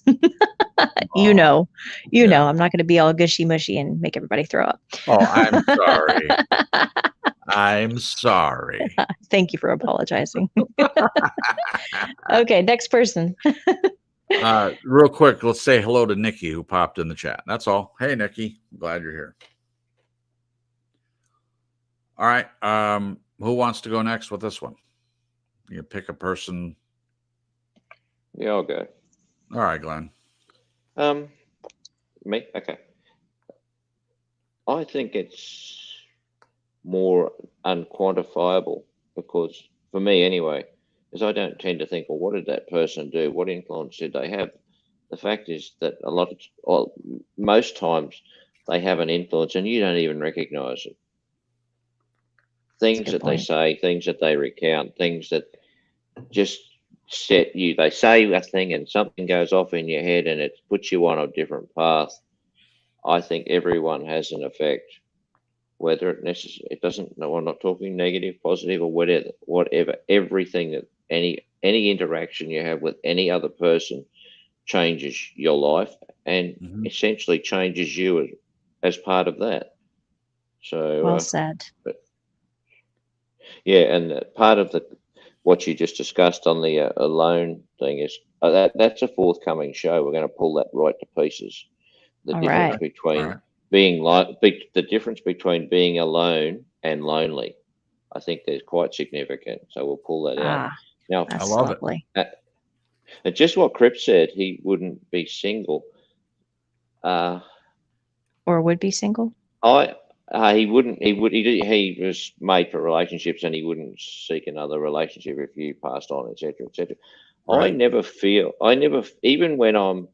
You know, yeah. I'm not going to be all gushy mushy and make everybody throw up. Oh, I'm sorry. I'm sorry. Thank you for apologizing. Okay, next person. Real quick, let's say hello to Nikki who popped in the chat. That's all. Hey, Nikki, glad you're here. All right. Who wants to go next with this one? You pick a person. Yeah, I'll go. All right, Glenn. Me? Okay. I think it's more unquantifiable because, for me anyway, is I don't tend to think, well, what did that person do? What influence did they have? The fact is that most times they have an influence and you don't even recognize it. Things that they say, things that they recount, things that just set you. They say a thing and something goes off in your head and it puts you on a different path. I think everyone has an effect, whether it doesn't. No, I'm not talking negative, positive, or whatever. Everything that any interaction you have with any other person changes your life and essentially changes you as part of that. So well said. Yeah, and part of what you just discussed on the alone thing is that's a forthcoming show. We're going to pull that right to pieces. The All difference right. between the difference between being alone and lonely, I think there's quite significant. So we'll pull that out. Now, That's I love lovely. And just what Crip said, he wouldn't be single. Or would be single. He wouldn't. He was made for relationships, and he wouldn't seek another relationship if you passed on, etc., etc. Right. I never, even when I'm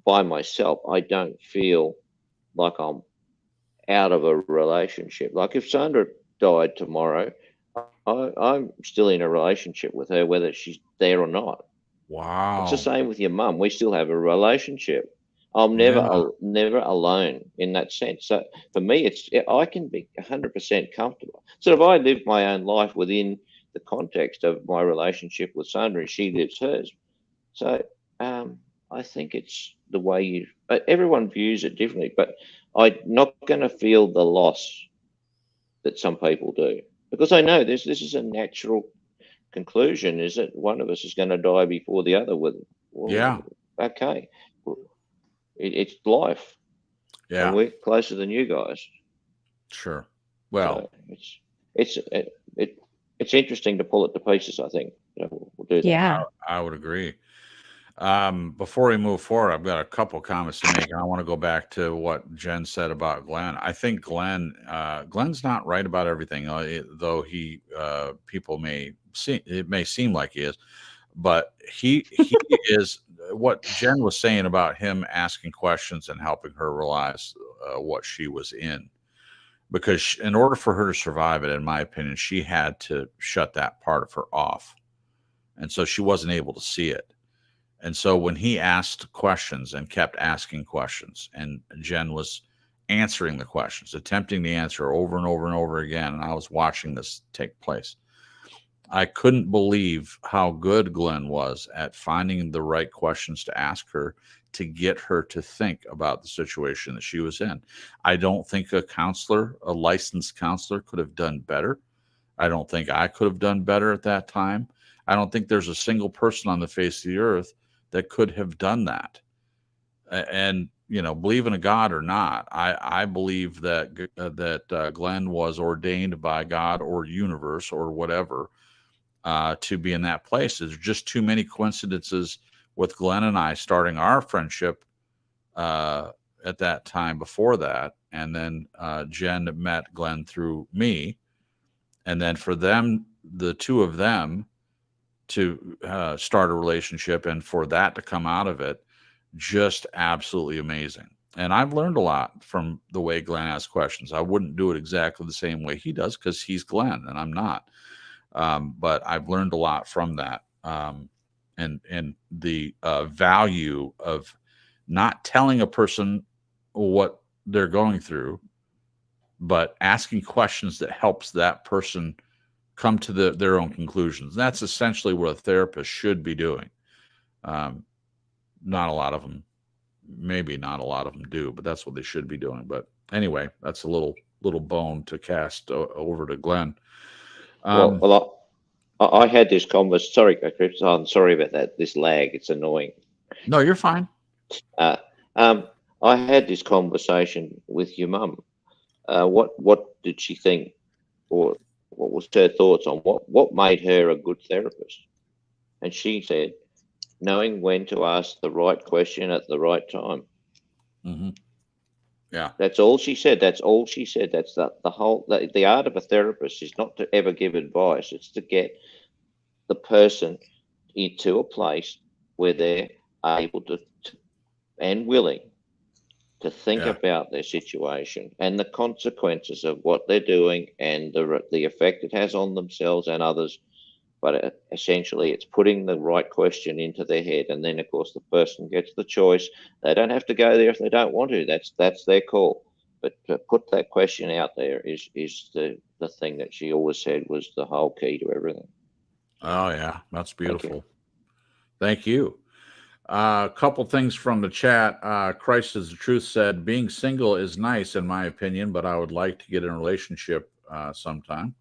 by myself, I don't feel like I'm out of a relationship. Like if Sandra died tomorrow, I'm still in a relationship with her, whether she's there or not. Wow. It's the same with your mum. We still have a relationship. I'm never alone in that sense. So for me, I can be 100% comfortable. So if I live my own life within the context of my relationship with Sandra, and she lives hers. So I think it's the way everyone views it differently, but I'm not going to feel the loss that some people do, because I know this is a natural conclusion, is that one of us is going to die before the other. Okay, it's life. Yeah, and we're closer than you guys. Sure. Well, so it's interesting to pull it to pieces. I think we'll do that. Yeah, I would agree. Before we move forward, I've got a couple comments to make, and I want to go back to what Jen said about Glenn. I think Glenn's not right about everything, though people may seem like he is, but he is. What Jen was saying about him asking questions and helping her realize what she was in, because in order for her to survive it, in my opinion, she had to shut that part of her off, and so she wasn't able to see it. And so when he asked questions and kept asking questions, and Jen was answering the questions, attempting to answer over and over and over again, and I was watching this take place, I couldn't believe how good Glenn was at finding the right questions to ask her to get her to think about the situation that she was in. I don't think a licensed counselor could have done better. I don't think I could have done better at that time. I don't think there's a single person on the face of the earth that could have done that. And, believe in a God or not, I believe that Glenn was ordained by God or universe or whatever to be in that place. There's just too many coincidences with Glenn and I starting our friendship at that time before that. And then Jen met Glenn through me. And then for them, the two of them, to start a relationship and for that to come out of it, just absolutely amazing. And I've learned a lot from the way Glenn asks questions. I wouldn't do it exactly the same way he does because he's Glenn and I'm not. But I've learned a lot from that, and the value of not telling a person what they're going through, but asking questions that helps that person come to their own conclusions. That's essentially what a therapist should be doing. not a lot of them, maybe not a lot of them do, but that's what they should be doing. But anyway, that's a little bone to cast over to Glenn. I had this conversation. Sorry, Chris, I'm sorry about that. This lag, it's annoying. No, you're fine. Uh, I had this conversation with your mum. What did she think, or what was her thoughts on what made her a good therapist? And she said, knowing when to ask the right question at the right time. Mm-hmm. Yeah. That's all she said. That's all she said. That's the art of a therapist is not to ever give advice. It's to get the person into a place where they're able to and willing to think about their situation and the consequences of what they're doing and the effect it has on themselves and others. But essentially, it's putting the right question into their head, and then, of course, the person gets the choice. They don't have to go there if they don't want to. That's their call. But to put that question out there is the thing that she always said was the whole key to everything. Oh yeah, that's beautiful. Thank you. A couple things from the chat. Christ is the Truth said, being single is nice in my opinion, but I would like to get in a relationship sometime.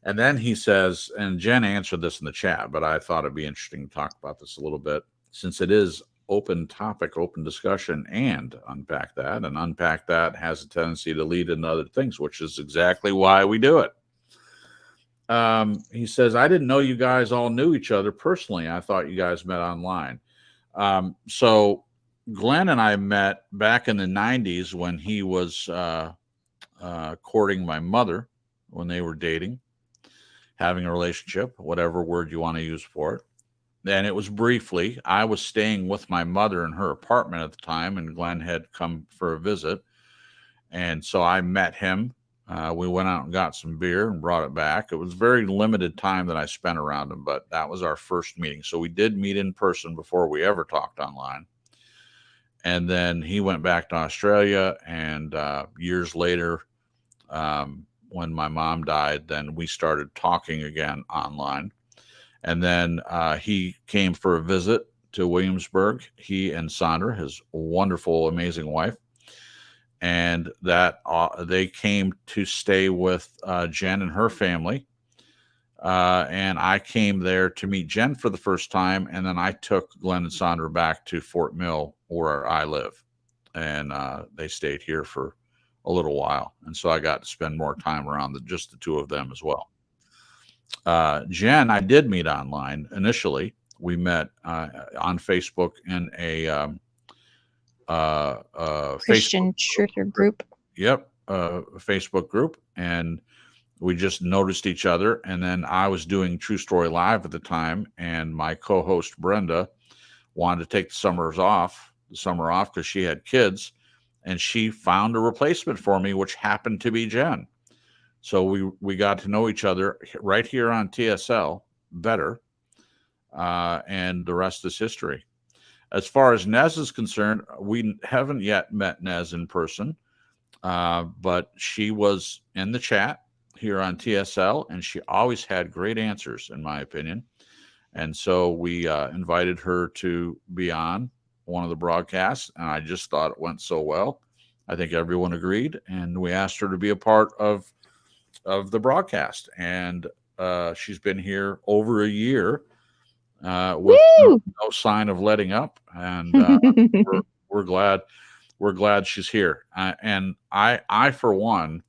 And then he says, and Jen answered this in the chat, but I thought it'd be interesting to talk about this a little bit since it is open topic, open discussion, and unpack that. And unpack that has a tendency to lead into other things, which is exactly why we do it. He says, I didn't know you guys all knew each other personally. I thought you guys met online. So Glenn and I met back in the 90s when he was courting my mother, when they were dating, having a relationship, whatever word you want to use for it. And it was briefly. I was staying with my mother in her apartment at the time, and Glenn had come for a visit. And so I met him. We went out and got some beer and brought it back. It was very limited time that I spent around him, but that was our first meeting. So we did meet in person before we ever talked online. And then he went back to Australia, and years later, when my mom died, then we started talking again online. And then he came for a visit to Williamsburg, he and Sandra, his wonderful, amazing wife. And that they came to stay with Jen and her family. And I came there to meet Jen for the first time. And then I took Glenn and Sandra back to Fort Mill, where I live. And they stayed here for a little while. And so I got to spend more time around just the two of them as well. Jen, I did meet online initially. We met on Facebook in a Christian Truther group. Yep, a Facebook group, and we just noticed each other. And then I was doing True Story Live at the time, and my co-host Brenda wanted to take the summer off because she had kids, and she found a replacement for me, which happened to be Jen. So we got to know each other right here on TSL better, and the rest is history. As far as Nez is concerned, we haven't yet met Nez in person, but she was in the chat here on TSL, and she always had great answers, in my opinion. And so we invited her to be on one of the broadcasts, and I just thought it went so well. I think everyone agreed, and we asked her to be a part of the broadcast. And she's been here over a year. With no sign of letting up, and we're glad she's here. And I for one,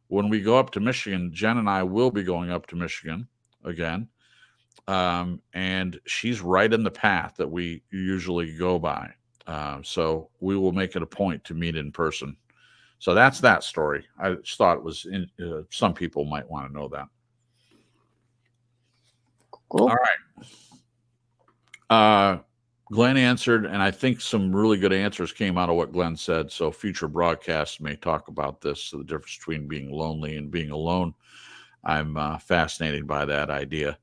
when we go up to Michigan, Jen and I will be going up to Michigan again, and she's right in the path that we usually go by. So we will make it a point to meet in person. So that's that story. I just thought it was some people might want to know that. Cool. All right. Glenn answered, and I think some really good answers came out of what Glenn said. So future broadcasts may talk about this, the difference between being lonely and being alone. I'm fascinated by that idea.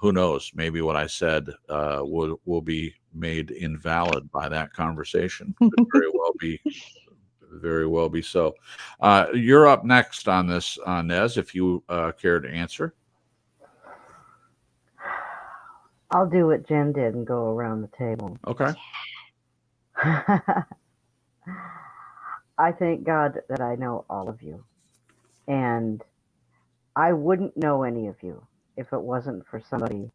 Who knows? Maybe what I said will be made invalid by that conversation. Could very well be so. You're up next on this, Nez, if you care to answer. I'll do what Jen did and go around the table. Okay. I thank God that I know all of you. And I wouldn't know any of you if it wasn't for somebody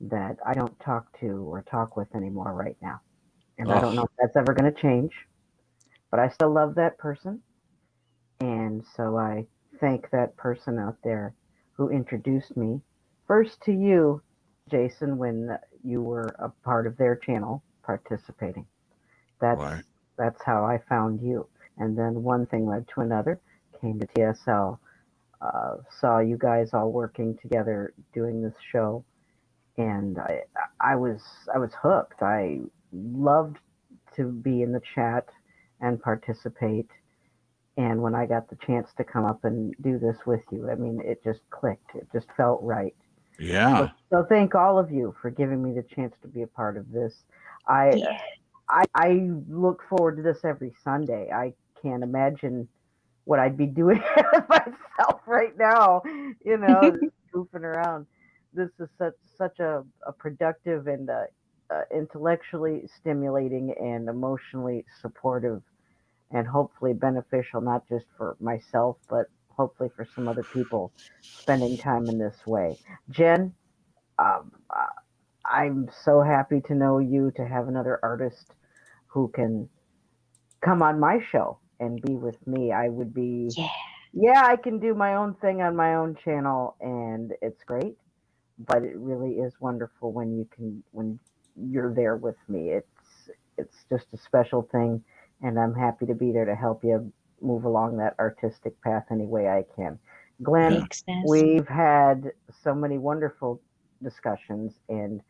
that I don't talk to or talk with anymore right now. And I don't know Oh, if that's ever going to change, but I still love that person. And so I thank that person out there who introduced me first to you, Jason, when you were a part of their channel participating. That's right. that's how I found you. And then one thing led to another. Came to TSL, saw you guys all working together doing this show, and I was hooked. I loved to be in the chat and participate. And when I got the chance to come up and do this with you, I mean, it just clicked. It just felt right. So, Yeah. so thank all of you for giving me the chance to be a part of this. I Yeah. I look forward to this every Sunday. I can't imagine what I'd be doing with myself right now, just goofing around. This is such a productive and intellectually stimulating and emotionally supportive and hopefully beneficial, not just for myself, but hopefully for some other people spending time in this way. Jen, um, I'm so happy to know you, to have another artist who can come on my show and be with me. I would be, Yeah. yeah, I can do my own thing on my own channel and it's great, but it really is wonderful when you're there with me. It's just a special thing and I'm happy to be there to help you move along that artistic path any way I can. Glenn, Yeah. Thanks, Ness. we've had so many wonderful discussions and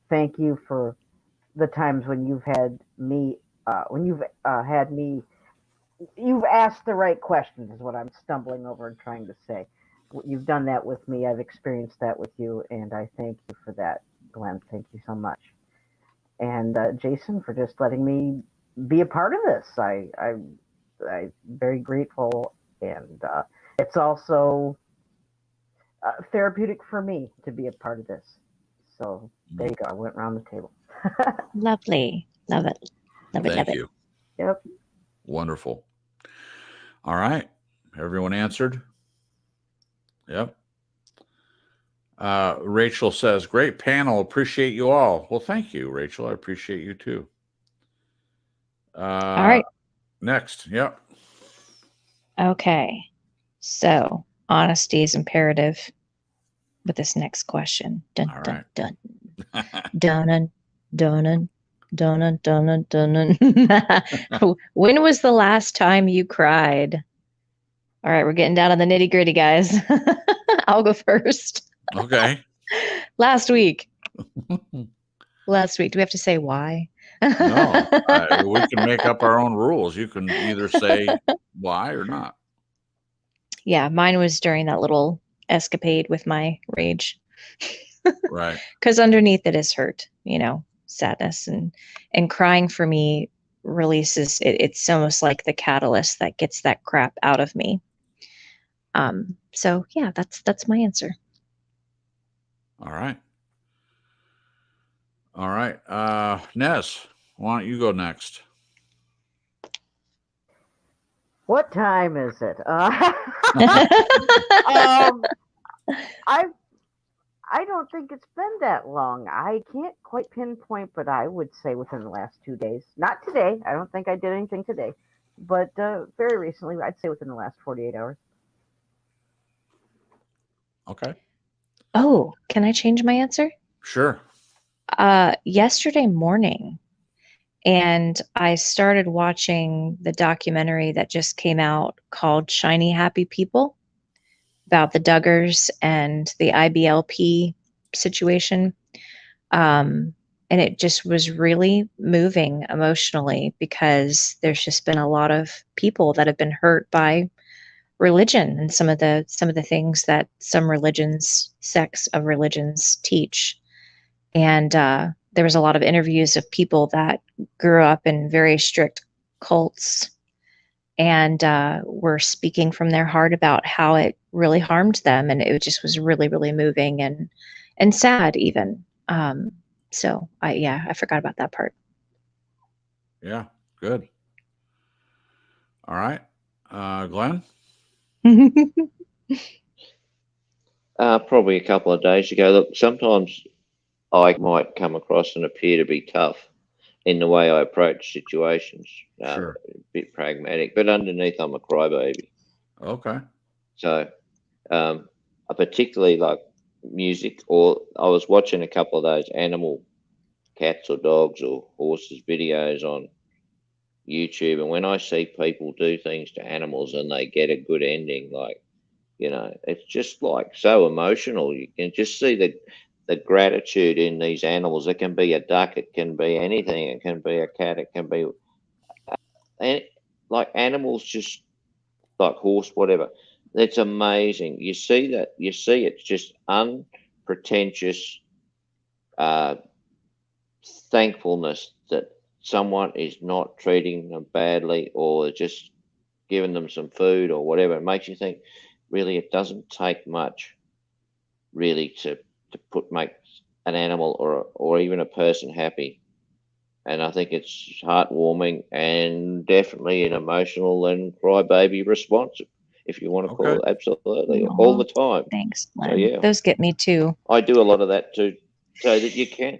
thank you for the times when you've had me had me you've asked the right questions is what I'm stumbling over and trying to say. You've done that with me. I've experienced that with you, and I thank you for that, Glenn. Thank you so much. And Jason, for just letting me be a part of this. I'm very grateful, and it's also therapeutic for me to be a part of this. So there you go. I went around the table. Lovely. Love it. Love it. Love Thank it. you. Yep. Wonderful. All right. Everyone answered? Yep. Rachel says, great panel. Appreciate you all. Well, thank you, Rachel. I appreciate you too. All right. Next. Yep. Okay. So honesty is imperative with this next question. Dun, All dun, right. dun. Dun, dun, dun, dun, dun, dun. When was the last time you cried? All right, we're getting down to the nitty gritty, guys. I'll go first. Okay. Last week. Last week. Do we have to say why? No, we can make up our own rules. You can either say why or not. Yeah, mine was during that little escapade with my rage. Right. Because underneath it is hurt, sadness and crying for me releases it, it's almost like the catalyst that gets that crap out of me. So yeah, that's my answer. All right. All right. Ness, why don't you go next? What time is it? I I don't think it's been that long. I can't quite pinpoint, but I would say within the last 2 days. Not today. I don't think I did anything today, but very recently. I'd say within the last 48 hours. Okay. Oh, can I change my answer? Sure. Yesterday morning, and I started watching the documentary that just came out called Shiny Happy People about the Duggars and the IBLP situation. And it just was really moving emotionally because there's just been a lot of people that have been hurt by religion and some of the things that some religions, sects of religions teach. And there was a lot of interviews of people that grew up in very strict cults and were speaking from their heart about how it really harmed them, and it just was really, really moving and sad even. So I forgot about that part. Yeah. Good. All right. Glenn? Probably a couple of days ago. Look, sometimes I might come across and appear to be tough in the way I approach situations, Sure. a bit pragmatic, but underneath I'm a crybaby. Okay. So I particularly like music, or I was watching a couple of those animal cats or dogs or horses videos on YouTube, and when I see people do things to animals and they get a good ending, like, it's just like so emotional. You can just see the gratitude in these animals. It can be a duck, it can be anything, it can be a cat, it can be and like animals, just like horse, whatever. It's amazing. You see that, you see it's just unpretentious uh, thankfulness that someone is not treating them badly or just giving them some food or whatever. It makes you think, really, it doesn't take much really to make an animal or even a person happy. And I think it's heartwarming and definitely an emotional and crybaby response, if you want to Okay. call it. Absolutely, all Aw, the time. thanks, So Glenn. yeah, Those get me too. I do a lot of that too, so that you can.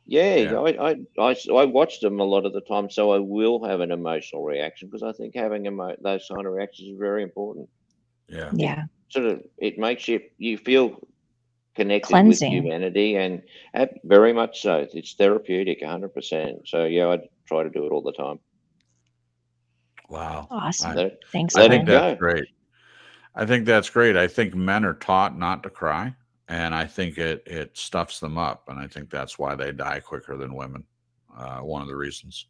Yeah, Yeah. I watch them a lot of the time, so I will have an emotional reaction because I think having those kind of reactions is very important. Yeah. Yeah. It makes you feel connected with Cleansing. humanity, and very much so. It's therapeutic, 100%. So yeah, I try to do it all the time. Wow. Awesome. Let Thanks, I let think it Glenn. that's go. great. I think that's great. I think men are taught not to cry, and I think it stuffs them up, and I think that's why they die quicker than women. One of the reasons.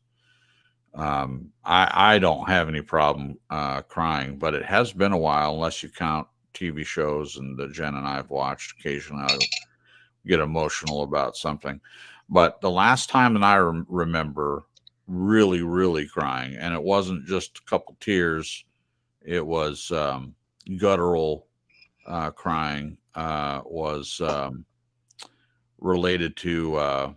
I don't have any problem crying, but it has been a while, unless you count TV shows and that Jen and I have watched. Occasionally, I'll get emotional about something, but the last time that I remember really, really crying, and it wasn't just a couple tears, it was guttural crying, was related to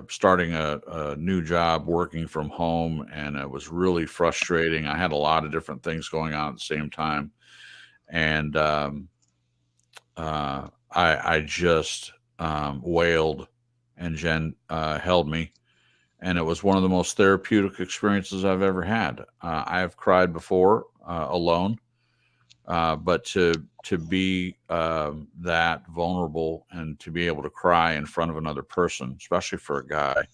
starting a new job, working from home, and it was really frustrating. I had a lot of different things going on at the same time, and I just wailed, and Jen held me, and it was one of the most therapeutic experiences I've ever had. I have cried before alone, but to be that vulnerable and to be able to cry in front of another person, especially for a guy,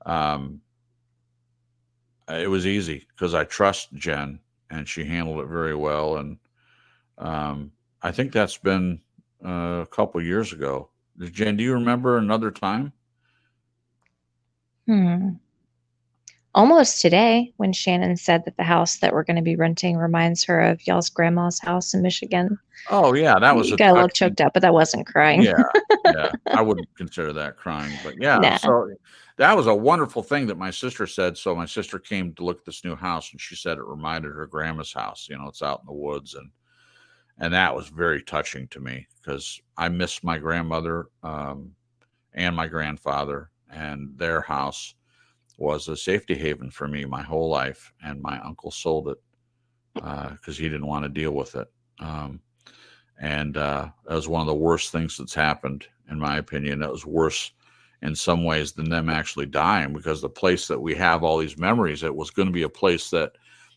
um, it was easy because I trust Jen and she handled it very well. And um, I think that's been a couple years ago. Jen, do you remember another time? Hmm. Almost today, when Shannon said that the house that we're going to be renting reminds her of y'all's grandma's house in Michigan. Oh yeah, that was You a got a little touching. choked up, but that wasn't crying. Yeah, yeah. I wouldn't consider that crying, but yeah. Nah. So that was a wonderful thing that my sister said. So my sister came to look at this new house, and she said it reminded her grandma's house. It's out in the woods, and that was very touching to me because I miss my grandmother and my grandfather, and their house was a safety haven for me my whole life. And my uncle sold it because he didn't want to deal with it. And that was one of the worst things that's happened, in my opinion. That was worse in some ways than them actually dying, because the place that we have all these memories, it was going to be a place that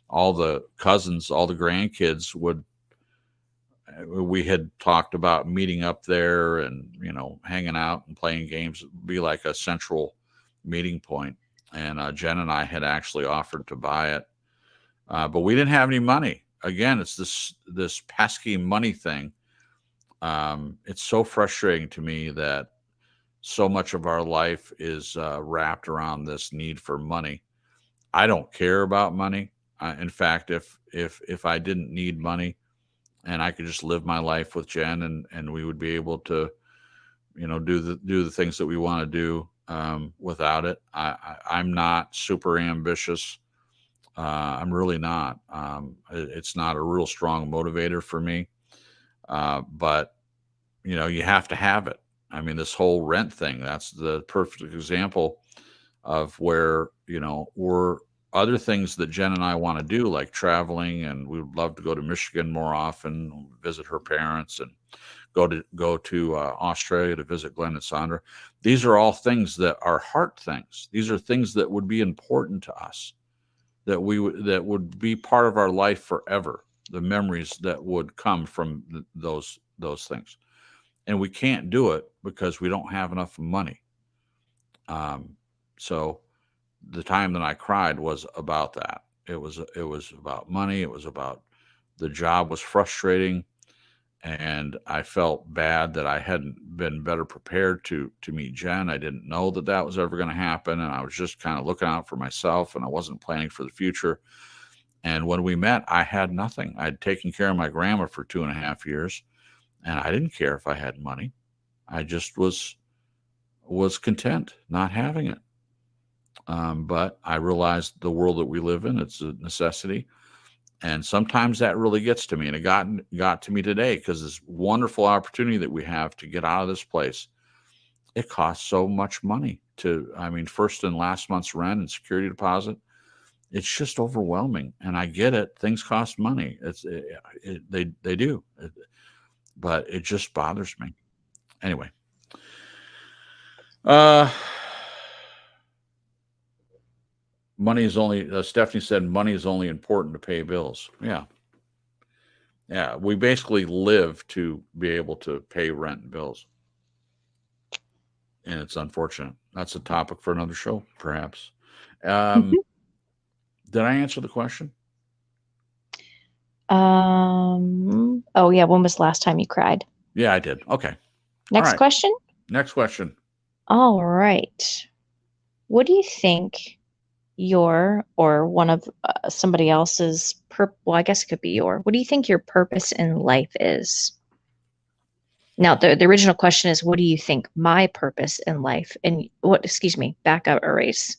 all the cousins, all the grandkids we had talked about meeting up there and, hanging out and playing games. It'd be like a central meeting point. And Jen and I had actually offered to buy it, but we didn't have any money. Again, it's this pesky money thing. It's so frustrating to me that so much of our life is wrapped around this need for money. I don't care about money. In fact, if I didn't need money and I could just live my life with Jen, and we would be able to, do the things that we want to do without it. I'm not super ambitious. I'm really not. It's not a real strong motivator for me. But you have to have it. I mean, this whole rent thing, that's the perfect example. of where, we're other things that Jen and I want to do, like traveling, and we would love to go to Michigan more often, visit her parents, and go to Australia to visit Glenn and Sandra. These are all things that are heart things. These are things that would be important to us, that would be part of our life forever. The memories that would come from those things, and we can't do it because we don't have enough money. So the time that I cried was about that. It was about money. It was about the job was frustrating, and I felt bad that I hadn't been better prepared to meet Jen. I didn't know that was ever going to happen, and I was just kind of looking out for myself, and I wasn't planning for the future. And when we met, I had nothing. I'd taken care of my grandma for 2.5 years, and I didn't care if I had money. I just was content not having it. But I realized the world that we live in, it's a necessity. And sometimes that really gets to me. And it got to me today because this wonderful opportunity that we have to get out of this place, it costs so much money first and last month's rent and security deposit. It's just overwhelming. And I get it. Things cost money. They do. But it just bothers me. Anyway. Money is only, Stephanie said, money is only important to pay bills. Yeah. Yeah. We basically live to be able to pay rent and bills. And it's unfortunate. That's a topic for another show, perhaps. Did I answer the question? Oh yeah. When was the last time you cried? Yeah, I did. Okay. Next question. Next question. All right. What do you think your or one of somebody else's well, I guess it could be what do you think your purpose in life is? Now the original question is, what do you think my purpose in life, and back up, erase.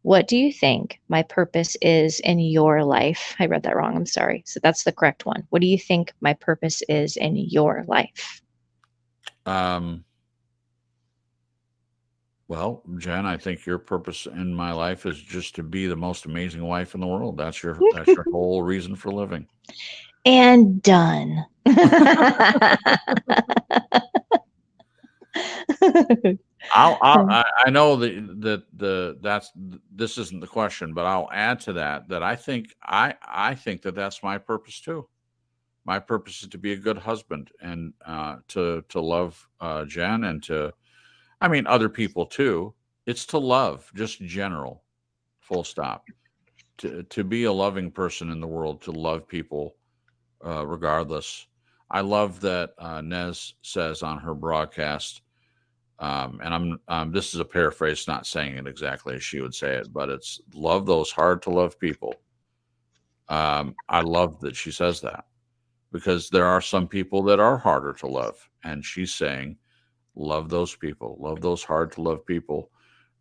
What do you think my purpose is in your life? I read that wrong, I'm sorry. So that's the correct one. What do you think my purpose is in your life? Well, Jen, I think your purpose in my life is just to be the most amazing wife in the world. That's your whole reason for living. And done. I know that this isn't the question, but I'll add to that I think that's my purpose too. My purpose is to be a good husband and to love Jen and to, other people too. It's to love, just general, full stop. To be a loving person in the world, to love people regardless. I love that Nez says on her broadcast, and this is a paraphrase, not saying it exactly as she would say it, but it's love those hard to love people. I love that she says that, because there are some people that are harder to love, and she's saying, love those people, love those hard to love people.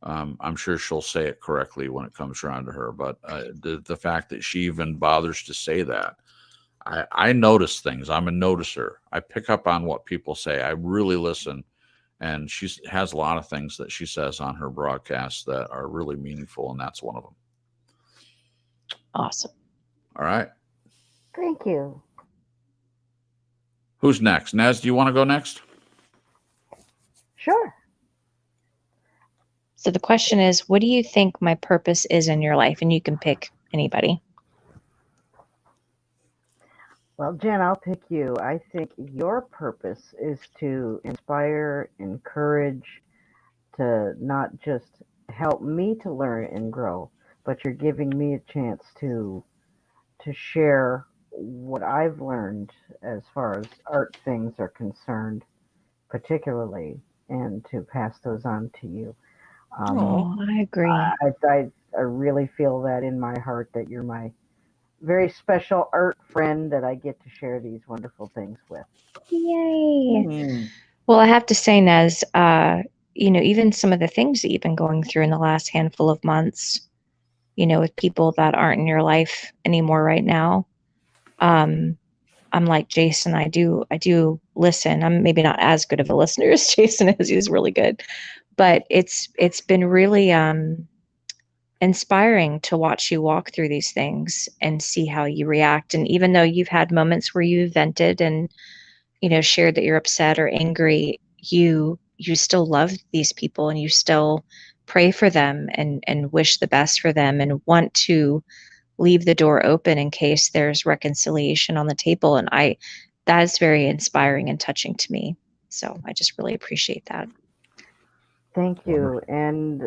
I'm sure she'll say it correctly when it comes around to her, but the fact that she even bothers to say that, I notice things. I'm a noticer. I pick up on what people say. I really listen. And she has a lot of things that she says on her broadcast that are really meaningful, and that's one of them. Awesome. All right. Thank you. Who's next? Nez, do you want to go next? Sure. So the question is, what do you think my purpose is in your life? And you can pick anybody. Well, Jen, I'll pick you. I think your purpose is to inspire, encourage, to not just help me to learn and grow, but you're giving me a chance to share what I've learned as far as art things are concerned, particularly, and to pass those on to you. I agree. I really feel that in my heart, that you're my very special art friend that I get to share these wonderful things with. Yay. Well, I have to say, Nez, even some of the things that you've been going through in the last handful of months, with people that aren't in your life anymore right now. I'm like Jason. I do listen. I'm maybe not as good of a listener as Jason is. He's really good, but it's been really inspiring to watch you walk through these things and see how you react. And even though you've had moments where you vented and, you know, shared that you're upset or angry, you still love these people and you still pray for them and wish the best for them and want to leave the door open in case there's reconciliation on the table. And that is very inspiring and touching to me. So I just really appreciate that. Thank you. And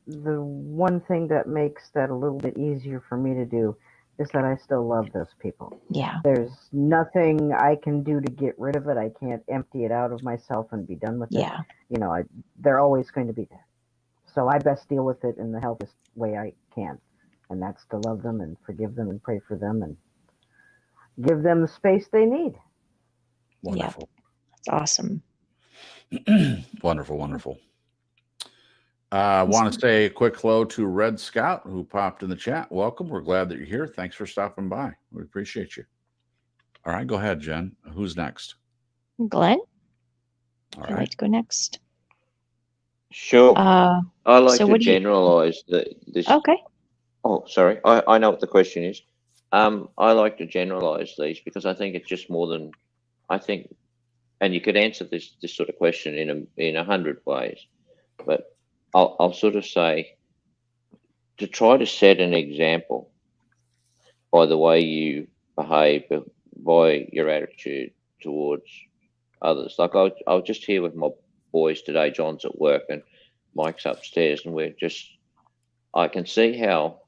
the one thing that makes that a little bit easier for me to do is that I still love those people. Yeah. There's nothing I can do to get rid of it. I can't empty it out of myself and be done with it. Yeah. You know, they're always going to be there. So I best deal with it in the healthiest way I can. And that's to love them and forgive them and pray for them and give them the space they need. Wonderful. Yeah. That's awesome. Wonderful, wonderful. I want to say a quick hello to Red Scout who popped in the chat. Welcome. We're glad that you're here. Thanks for stopping by. We appreciate you. All right, go ahead, Jen. Who's next? Glenn, All would you right. like to go next? Sure. I like so to what do you- generalize this. Okay. Oh, sorry. I know what the question is. I like to generalize these because I think it's just more than I think, and you could answer this sort of question in 100 ways, but I'll sort of say to try to set an example by the way you behave, by your attitude towards others. Like I'll just here with my boys today. John's at work and Mike's upstairs, and I can see how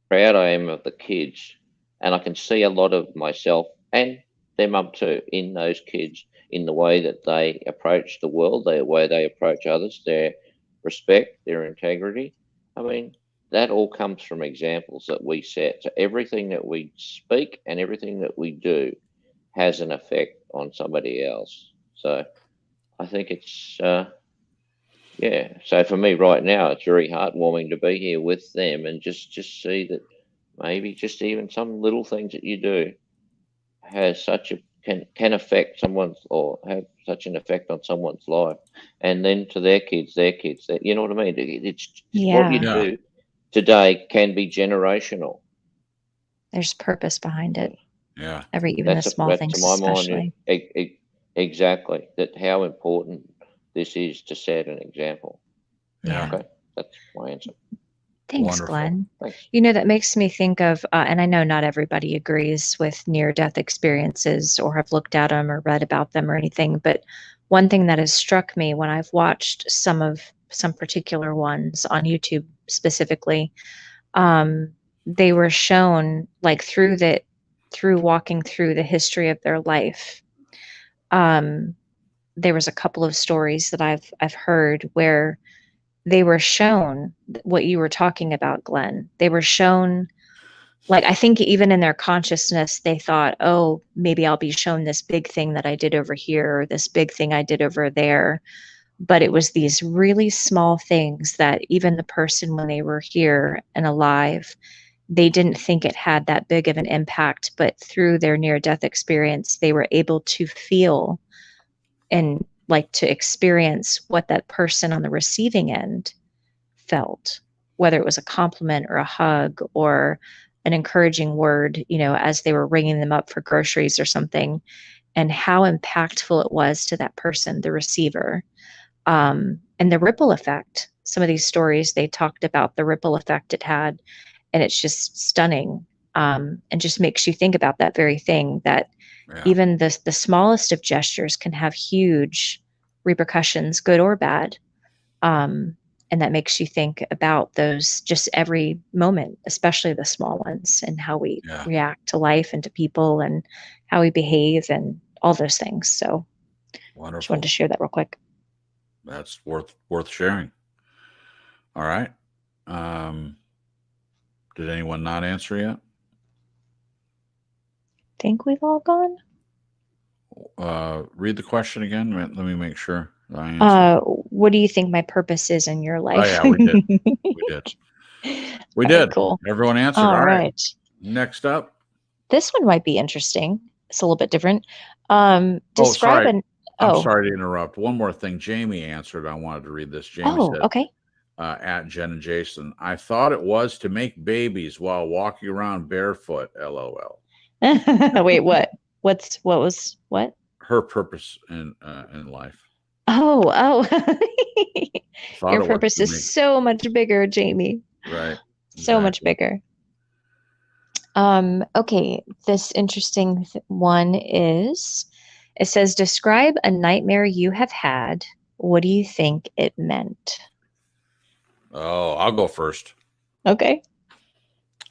proud I am of the kids, and I can see a lot of myself and their mum too in those kids, in the way that they approach the world, the way they approach others, their respect, their integrity. I mean, that all comes from examples that we set. So everything that we speak and everything that we do has an effect on somebody else. So I think it's yeah. So for me right now, it's very heartwarming to be here with them and just see that maybe just even some little things that you do has such a can affect someone's or have such an effect on someone's life, and then to their kids, that you know what I mean. It's what you Yeah. do today can be generational. There's purpose behind it. Yeah. Even the small things, to my especially. mind, exactly that how important this is to set an example. Yeah. Okay, that's my answer. Thanks, Wonderful. Glenn. Thanks. You know, that makes me think of, and I know not everybody agrees with near-death experiences or have looked at them or read about them or anything, but one thing that has struck me when I've watched some particular ones on YouTube specifically, they were shown like through walking through the history of their life. There was a couple of stories that I've heard where they were shown what you were talking about, Glenn. They were shown, like, I think even in their consciousness, they thought, oh, maybe I'll be shown this big thing that I did over here, or this big thing I did over there. But it was these really small things that even the person, when they were here and alive, they didn't think it had that big of an impact. But through their near-death experience, they were able to feel and like to experience what that person on the receiving end felt, whether it was a compliment or a hug or an encouraging word, you know, as they were ringing them up for groceries or something, and how impactful it was to that person, the receiver. And the ripple effect. Some of these stories, they talked about the ripple effect it had, and it's just stunning. And just makes you think about that very thing, that even the smallest of gestures can have huge repercussions, good or bad. And that makes you think about those just every moment, especially the small ones, and how we react to life and to people and how we behave and all those things. So Wonderful. Just wanted to share that real quick. That's worth sharing. All right. Did anyone not answer yet? Think we've all gone? Read the question again. Let me make sure I answer. What do you think my purpose is in your life? Oh yeah, we did. We did. Right, cool. Everyone answered. All All right. right. Next up. This one might be interesting. It's a little bit different. Oh, Describe sorry. I'm Oh, sorry to interrupt. One more thing. Jamie answered. I wanted to read this. Jamie oh, said, okay. at Jen and Jason, I thought it was to make babies while walking around barefoot. LOL. Wait, what? What was what? Her purpose in life. Oh, oh. Thought Your it was purpose to is make so much bigger, Jamie. right. So much Exactly. bigger. Okay, this interesting one is it says, describe a nightmare you have had. What do you think it meant? Oh, I'll go first. Okay.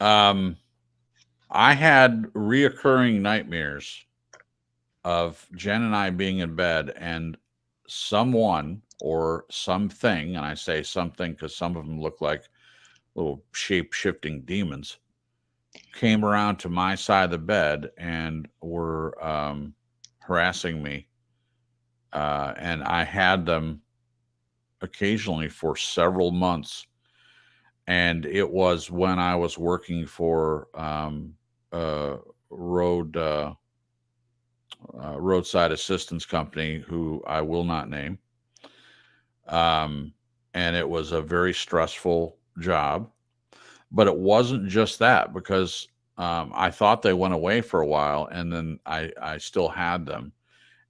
I had reoccurring nightmares of Jen and I being in bed and someone or something, and I say something because some of them look like little shape shifting demons, came around to my side of the bed and were harassing me. And I had them occasionally for several months. And it was when I was working for road roadside assistance company, who I will not name. And it was a very stressful job, but it wasn't just that, because I thought they went away for a while, and then I still had them.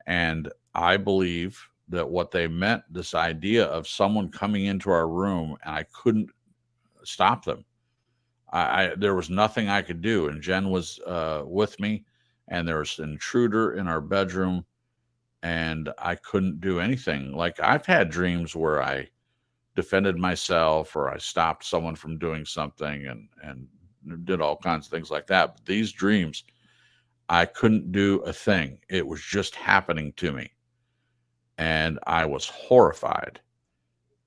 And I believe that what they meant, this idea of someone coming into our room and I couldn't stop them. There was nothing I could do, and Jen was with me, and there was an intruder in our bedroom, and I couldn't do anything. Like, I've had dreams where I defended myself, or I stopped someone from doing something, and did all kinds of things like that. But these dreams, I couldn't do a thing. It was just happening to me, and I was horrified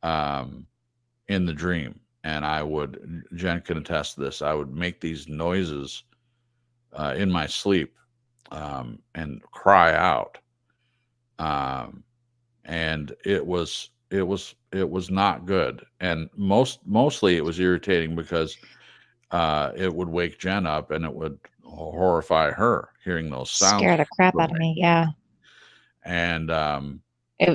in the dream. And Jen can attest to this, I would make these noises in my sleep and cry out. And it was not good. And mostly it was irritating because it would wake Jen up, and it would horrify her hearing those sounds Scare the crap from out of me. me. Yeah. And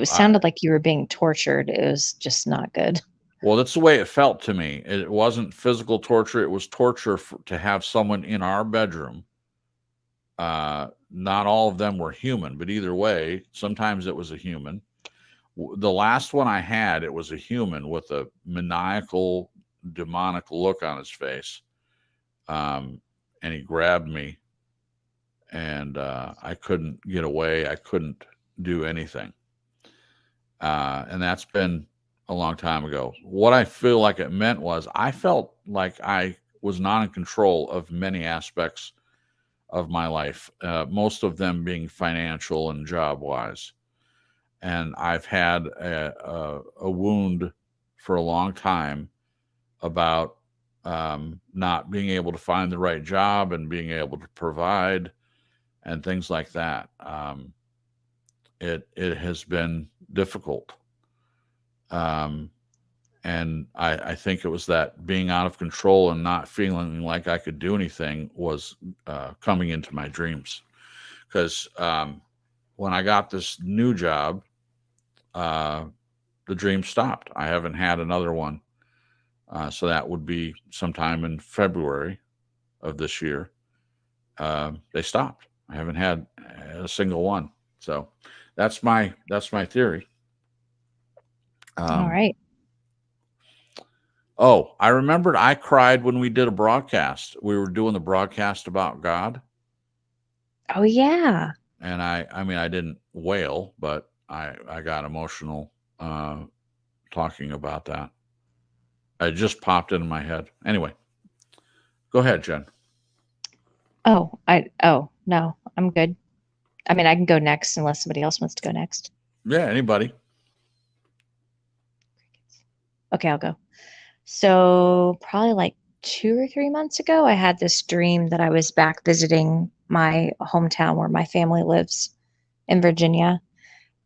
Sounded like you were being tortured. It was just not good. well, that's the way it felt to me. It wasn't physical torture. It was torture to have someone in our bedroom. Not all of them were human, but either way, sometimes it was a human. The last one I had, it was a human with a maniacal, demonic look on his face. And he grabbed me, and I couldn't get away. I couldn't do anything. And that's been a long time ago. What I feel like it meant was I felt like I was not in control of many aspects of my life, most of them being financial and job wise. And I've had a wound for a long time about not being able to find the right job and being able to provide and things like that. It has been difficult. And I think it was that being out of control and not feeling like I could do anything was coming into my dreams. Because when I got this new job, the dream stopped. I haven't had another one. So that would be sometime in February of this year. They stopped. I haven't had a single one. So that's my theory. All right. Oh, I remembered I cried when we did a broadcast. We were doing the broadcast about God. Oh, yeah. And I mean, I didn't wail, but I got emotional talking about that. It just popped into my head. Anyway, go ahead, Jen. Oh, no, I'm good. I mean, I can go next unless somebody else wants to go next. Yeah, anybody. Okay, I'll go. So probably like 2 or 3 months ago, I had this dream that I was back visiting my hometown where my family lives in Virginia.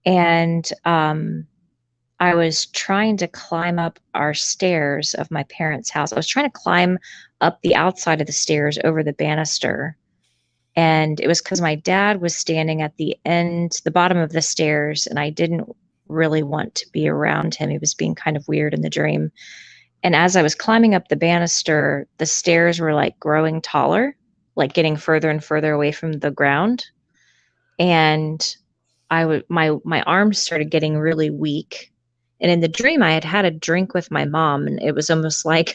And I was trying to climb up our stairs of my parents' house. I was trying to climb up the outside of the stairs over the banister And it was because my dad was standing at the bottom of the stairs, and I didn't really want to be around him. He was being kind of weird in the dream. And as I was climbing up the banister, the stairs were like growing taller, like getting further and further away from the ground. And my arms started getting really weak. And in the dream, I had had a drink with my mom, and it was almost like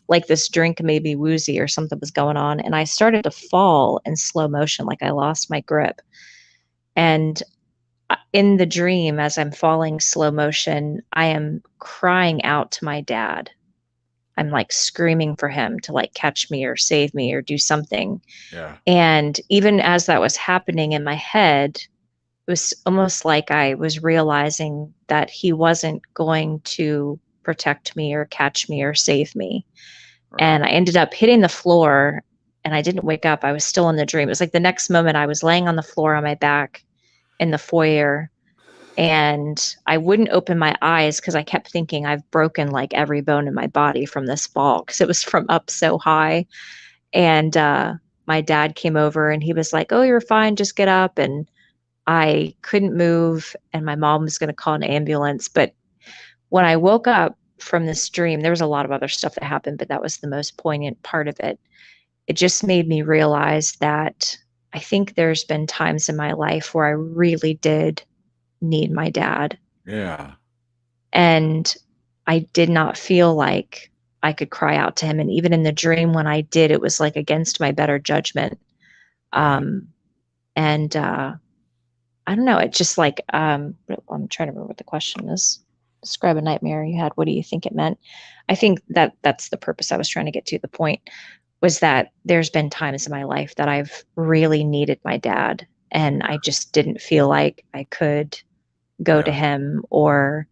like this drink made me woozy or something was going on. And I started to fall in slow motion, like I lost my grip. And in the dream, as I'm falling slow motion, I am crying out to my dad. I'm like screaming for him to like catch me or save me or do something. Yeah. And even as that was happening in my head, it was almost like I was realizing that he wasn't going to protect me or catch me or save me. Right. And I ended up hitting the floor, and I didn't wake up. I was still in the dream. It was like the next moment I was laying on the floor on my back in the foyer, and I wouldn't open my eyes because I kept thinking I've broken like every bone in my body from this fall because it was from up so high. And my dad came over and he was like, "Oh, you're fine. Just get up." And I couldn't move, and my mom was going to call an ambulance. But when I woke up from this dream, there was a lot of other stuff that happened, but that was the most poignant part of it. It just made me realize that I think there's been times in my life where I really did need my dad. Yeah. And I did not feel like I could cry out to him. And even in the dream, when I did, it was like against my better judgment. And I don't know. It's just like, I'm trying to remember what the question is. Describe a nightmare you had. What do you think it meant? I think that's the purpose I was trying to get to. The point was that there's been times in my life that I've really needed my dad, and I just didn't feel like I could go to him or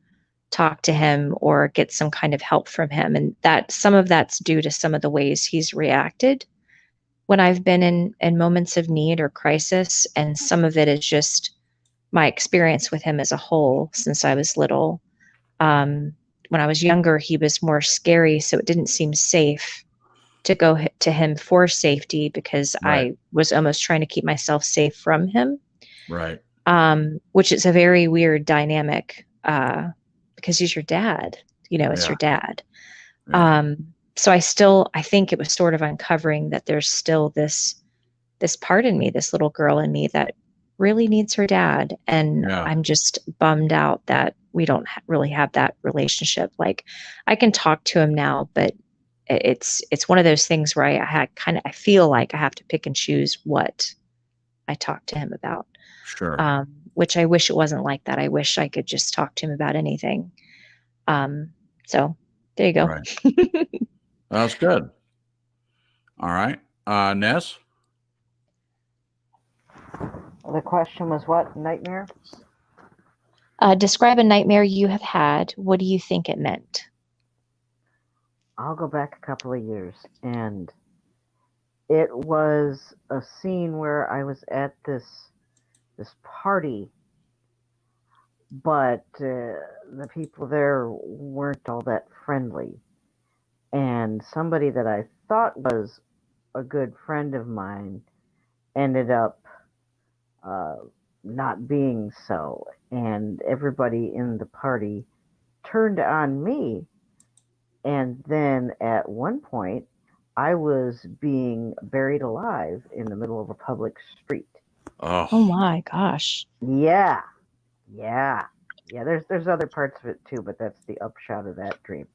talk to him or get some kind of help from him. And that some of that's due to some of the ways he's reacted when I've been in moments of need or crisis. And some of it is just my experience with him as a whole since I was little. When I was younger, he was more scary, so it didn't seem safe to go to him for safety because Right. I was almost trying to keep myself safe from him. Right. Which is a very weird dynamic because he's your dad, it's Yeah. your dad. Yeah. So I think it was sort of uncovering that there's still this part in me, this little girl in me that really needs her dad. And Yeah. I'm just bummed out that we don't really have that relationship. Like I can talk to him now, but it's one of those things where I feel like I have to pick and choose what I talk to him about. Sure. Which I wish it wasn't like that. I wish I could just talk to him about anything. So there you go. Right. That's good. All right. Ness? The question was what? Nightmare? Describe a nightmare you have had. What do you think it meant? I'll go back a couple of years, and it was a scene where I was at this party, but the people there weren't all that friendly. And somebody that I thought was a good friend of mine ended up not being so. And everybody in the party turned on me. And then at one point, I was being buried alive in the middle of a public street. Oh my gosh. Yeah. There's other parts of it too, but that's the upshot of that dream.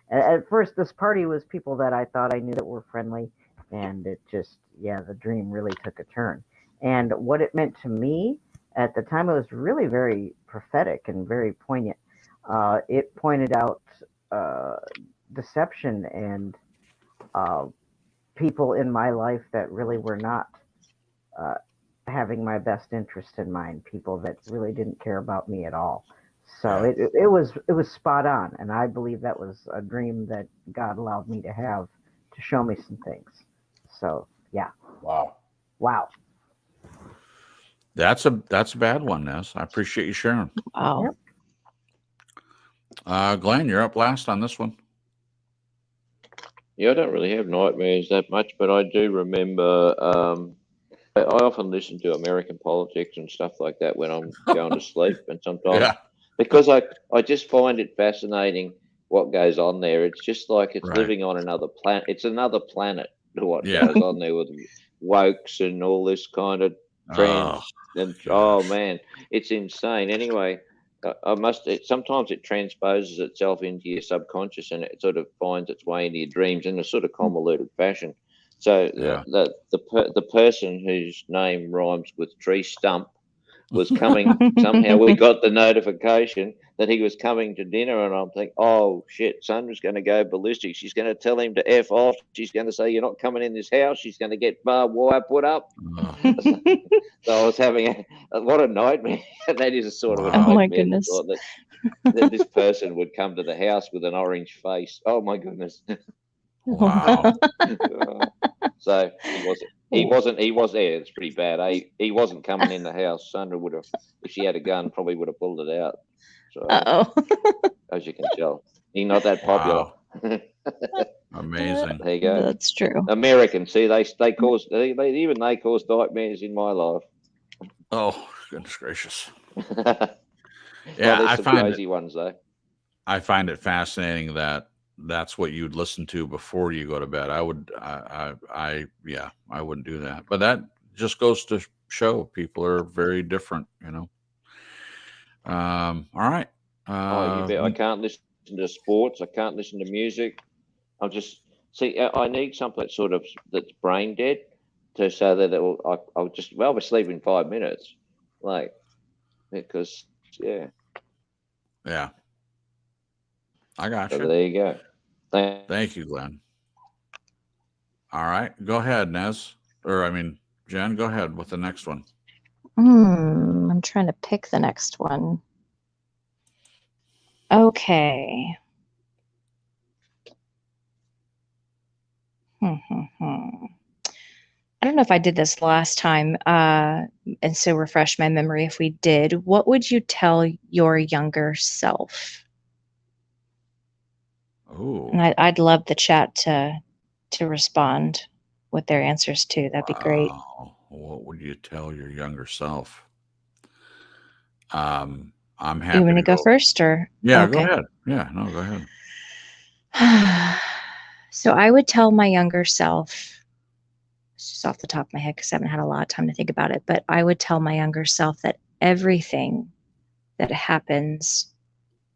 At first, this party was people that I thought I knew that were friendly, and it just, the dream really took a turn. And what it meant to me at the time, it was really very prophetic and very poignant. It pointed out deception and people in my life that really were not having my best interest in mind, people that really didn't care about me at all. So it was spot on, and I believe that was a dream that God allowed me to have to show me some things. So yeah. Wow. That's a bad one, Ness. I appreciate you sharing. Wow. Yep. Glenn, you're up last on this one. Yeah, I don't really have nightmares that much, but I do remember often listen to American politics and stuff like that when I'm going to sleep, and sometimes Yeah. because I just find it fascinating what goes on there. It's just like it's Right. living on another planet. It's another planet. What Yeah. goes on there with wokes and all this kind of Oh, trans and oh gosh. man, it's insane. Anyway, sometimes it transposes itself into your subconscious and it sort of finds its way into your dreams in a sort of convoluted fashion. So Yeah. the person whose name rhymes with tree stump was coming. Somehow we got the notification that he was coming to dinner, and I'm thinking, oh shit, Sandra's going to go ballistic. She's going to tell him to f off. She's going to say you're not coming in this house. She's going to get barbed wire put up. Oh, So I was having what a nightmare. That is a sort of a Oh wow. my nightmare. The goodness. thought that this person would come to the house with an orange face. Oh my goodness. Wow. So he was there. It's pretty bad. He wasn't coming in the house. Sandra would have, if she had a gun, probably would have pulled it out. So Uh-oh. as you can tell, he's not that popular. Wow. Amazing. There you go. That's true. American, see, they cause even they cause nightmares in my life. Oh, goodness gracious. Well, Yeah, there's I some find crazy ones though. I find it fascinating that that's what you'd listen to before you go to bed. I wouldn't do that. But that just goes to show people are very different, you know. All right. Oh, you bet. I can't listen to sports. I can't listen to music. I'll just see. I need something that's brain dead, so that I'll be sleeping in 5 minutes, like because yeah. Yeah. I got So you. there you go. Thank you, Glenn. All right. Go ahead, Nez. Or I mean, Jen, go ahead with the next one. I'm trying to pick the next one. Okay. I don't know if I did this last time, and so refresh my memory if we did. What would you tell your younger self? Oh, And I'd love the chat to respond with their answers too. That'd be great. wow. What would you tell your younger self? I'm You happy want to to go go. first, or Yeah, go okay? ahead. Yeah, no, go ahead. So I would tell my younger self, just off the top of my head because I haven't had a lot of time to think about it, but I would tell my younger self that everything that happens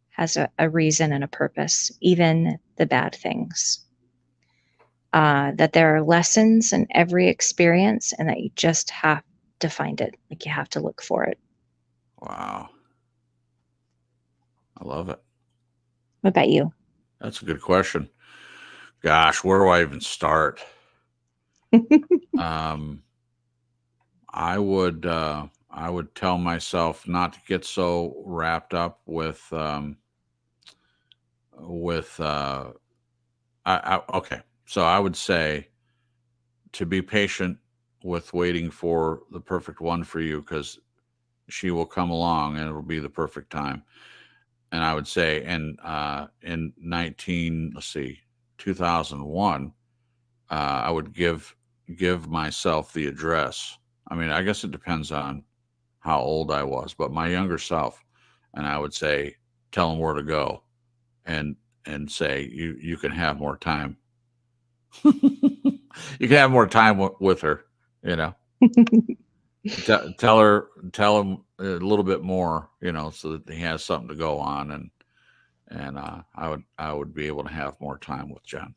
has a reason and a purpose, even the bad things. That there are lessons in every experience and that you just have to find it. Like you have to look for it. Wow. I love it. What about you? That's a good question. Gosh, where do I even start? I would tell myself not to get so wrapped up with okay. So I would say to be patient with waiting for the perfect one for you, because she will come along and it'll be the perfect time. And I would say, and in 2001, I would give myself the address. I mean, I guess it depends on how old I was, but my younger self, and I would say, tell him where to go, and say you can have more time. You can have more time with her, you know. Tell him a little bit more, you know, so that he has something to go on, and I would be able to have more time with Jen.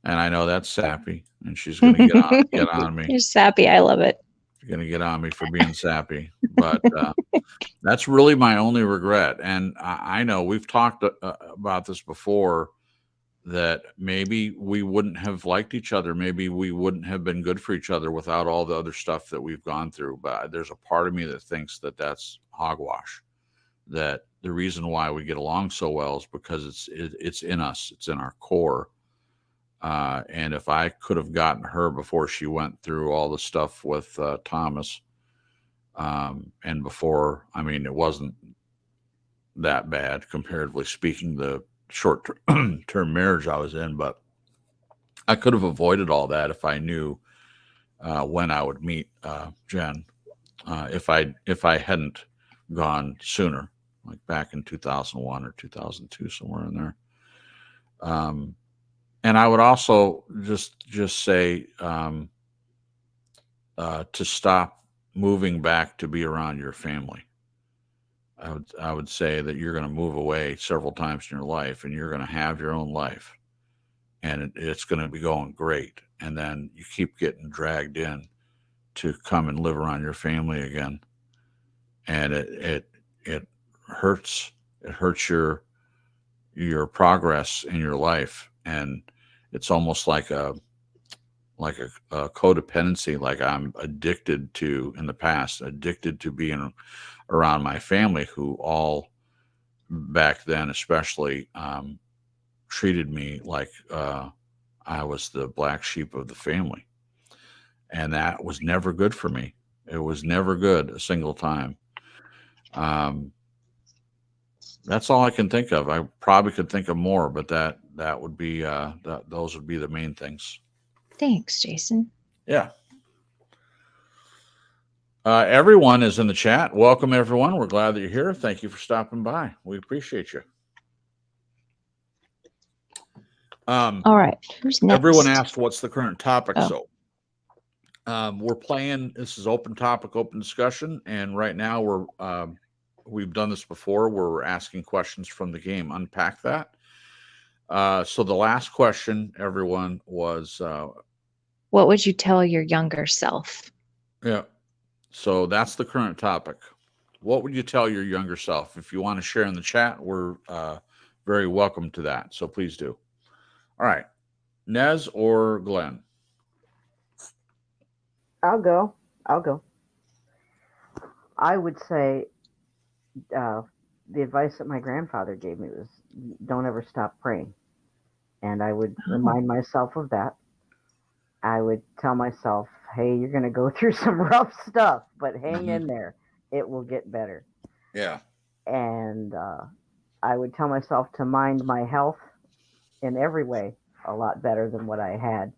And I know that's sappy, and she's going to get on me. You're sappy. I love it. She's going to get on me for being sappy, but that's really my only regret. And I know we've talked about this before, that maybe we wouldn't have liked each other. Maybe we wouldn't have been good for each other without all the other stuff that we've gone through. But there's a part of me that thinks that that's hogwash, that the reason why we get along so well is because it's in us. It's in our core. And if I could have gotten her before she went through all the stuff with Thomas, and before, I mean, it wasn't that bad comparatively speaking, the short-term marriage I was in, but I could have avoided all that if I knew when I would meet Jen if I hadn't gone sooner, like back in 2001 or 2002, somewhere in there. And I would also just say to stop moving back to be around your family. I would say that you're going to move away several times in your life, and you're going to have your own life, and it's going to be going great. And then you keep getting dragged in to come and live around your family again, and it hurts. It hurts your progress in your life, and it's almost like a codependency, like I'm addicted to in the past, addicted to being around my family, who all back then especially treated me like I was the black sheep of the family, and that was never good for me. It was never good a single time. That's all I can think of. I probably could think of more, but that would be those would be the main things. Thanks, Jason. Yeah. Everyone is in the chat. Welcome, everyone. We're glad that you're here. Thank you for stopping by. We appreciate you. All right. Who's next? Everyone asked what's the current topic. Oh. So we're playing. This is open topic, open discussion, and right now we've done this before. Where we're asking questions from the game. Unpack that. So the last question, everyone, was what would you tell your younger self? Yeah. So that's the current topic. What would you tell your younger self? If you want to share in the chat, we're very welcome to that. So please do. All right. Nez or Glenn? I'll go. I would say the advice that my grandfather gave me was don't ever stop praying. And I would remind myself of that. I would tell myself, hey, you're going to go through some rough stuff, but hang in there. It will get better. Yeah. And I would tell myself to mind my health in every way a lot better than what I had.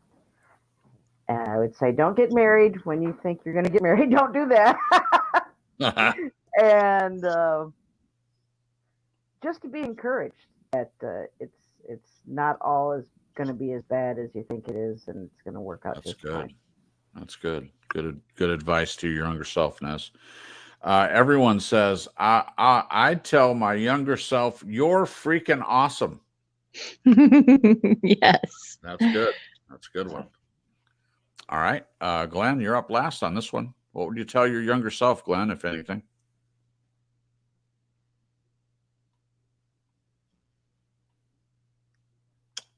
And I would say, don't get married when you think you're going to get married. Don't do that. And just to be encouraged that it's not all is going to be as bad as you think it is, and it's going to work out just fine. That's good. Good advice to your younger self, Nez. Everyone says, I tell my younger self, you're freaking awesome. Yes. That's good. That's a good one. All right. Glenn, you're up last on this one. What would you tell your younger self, Glenn, if anything?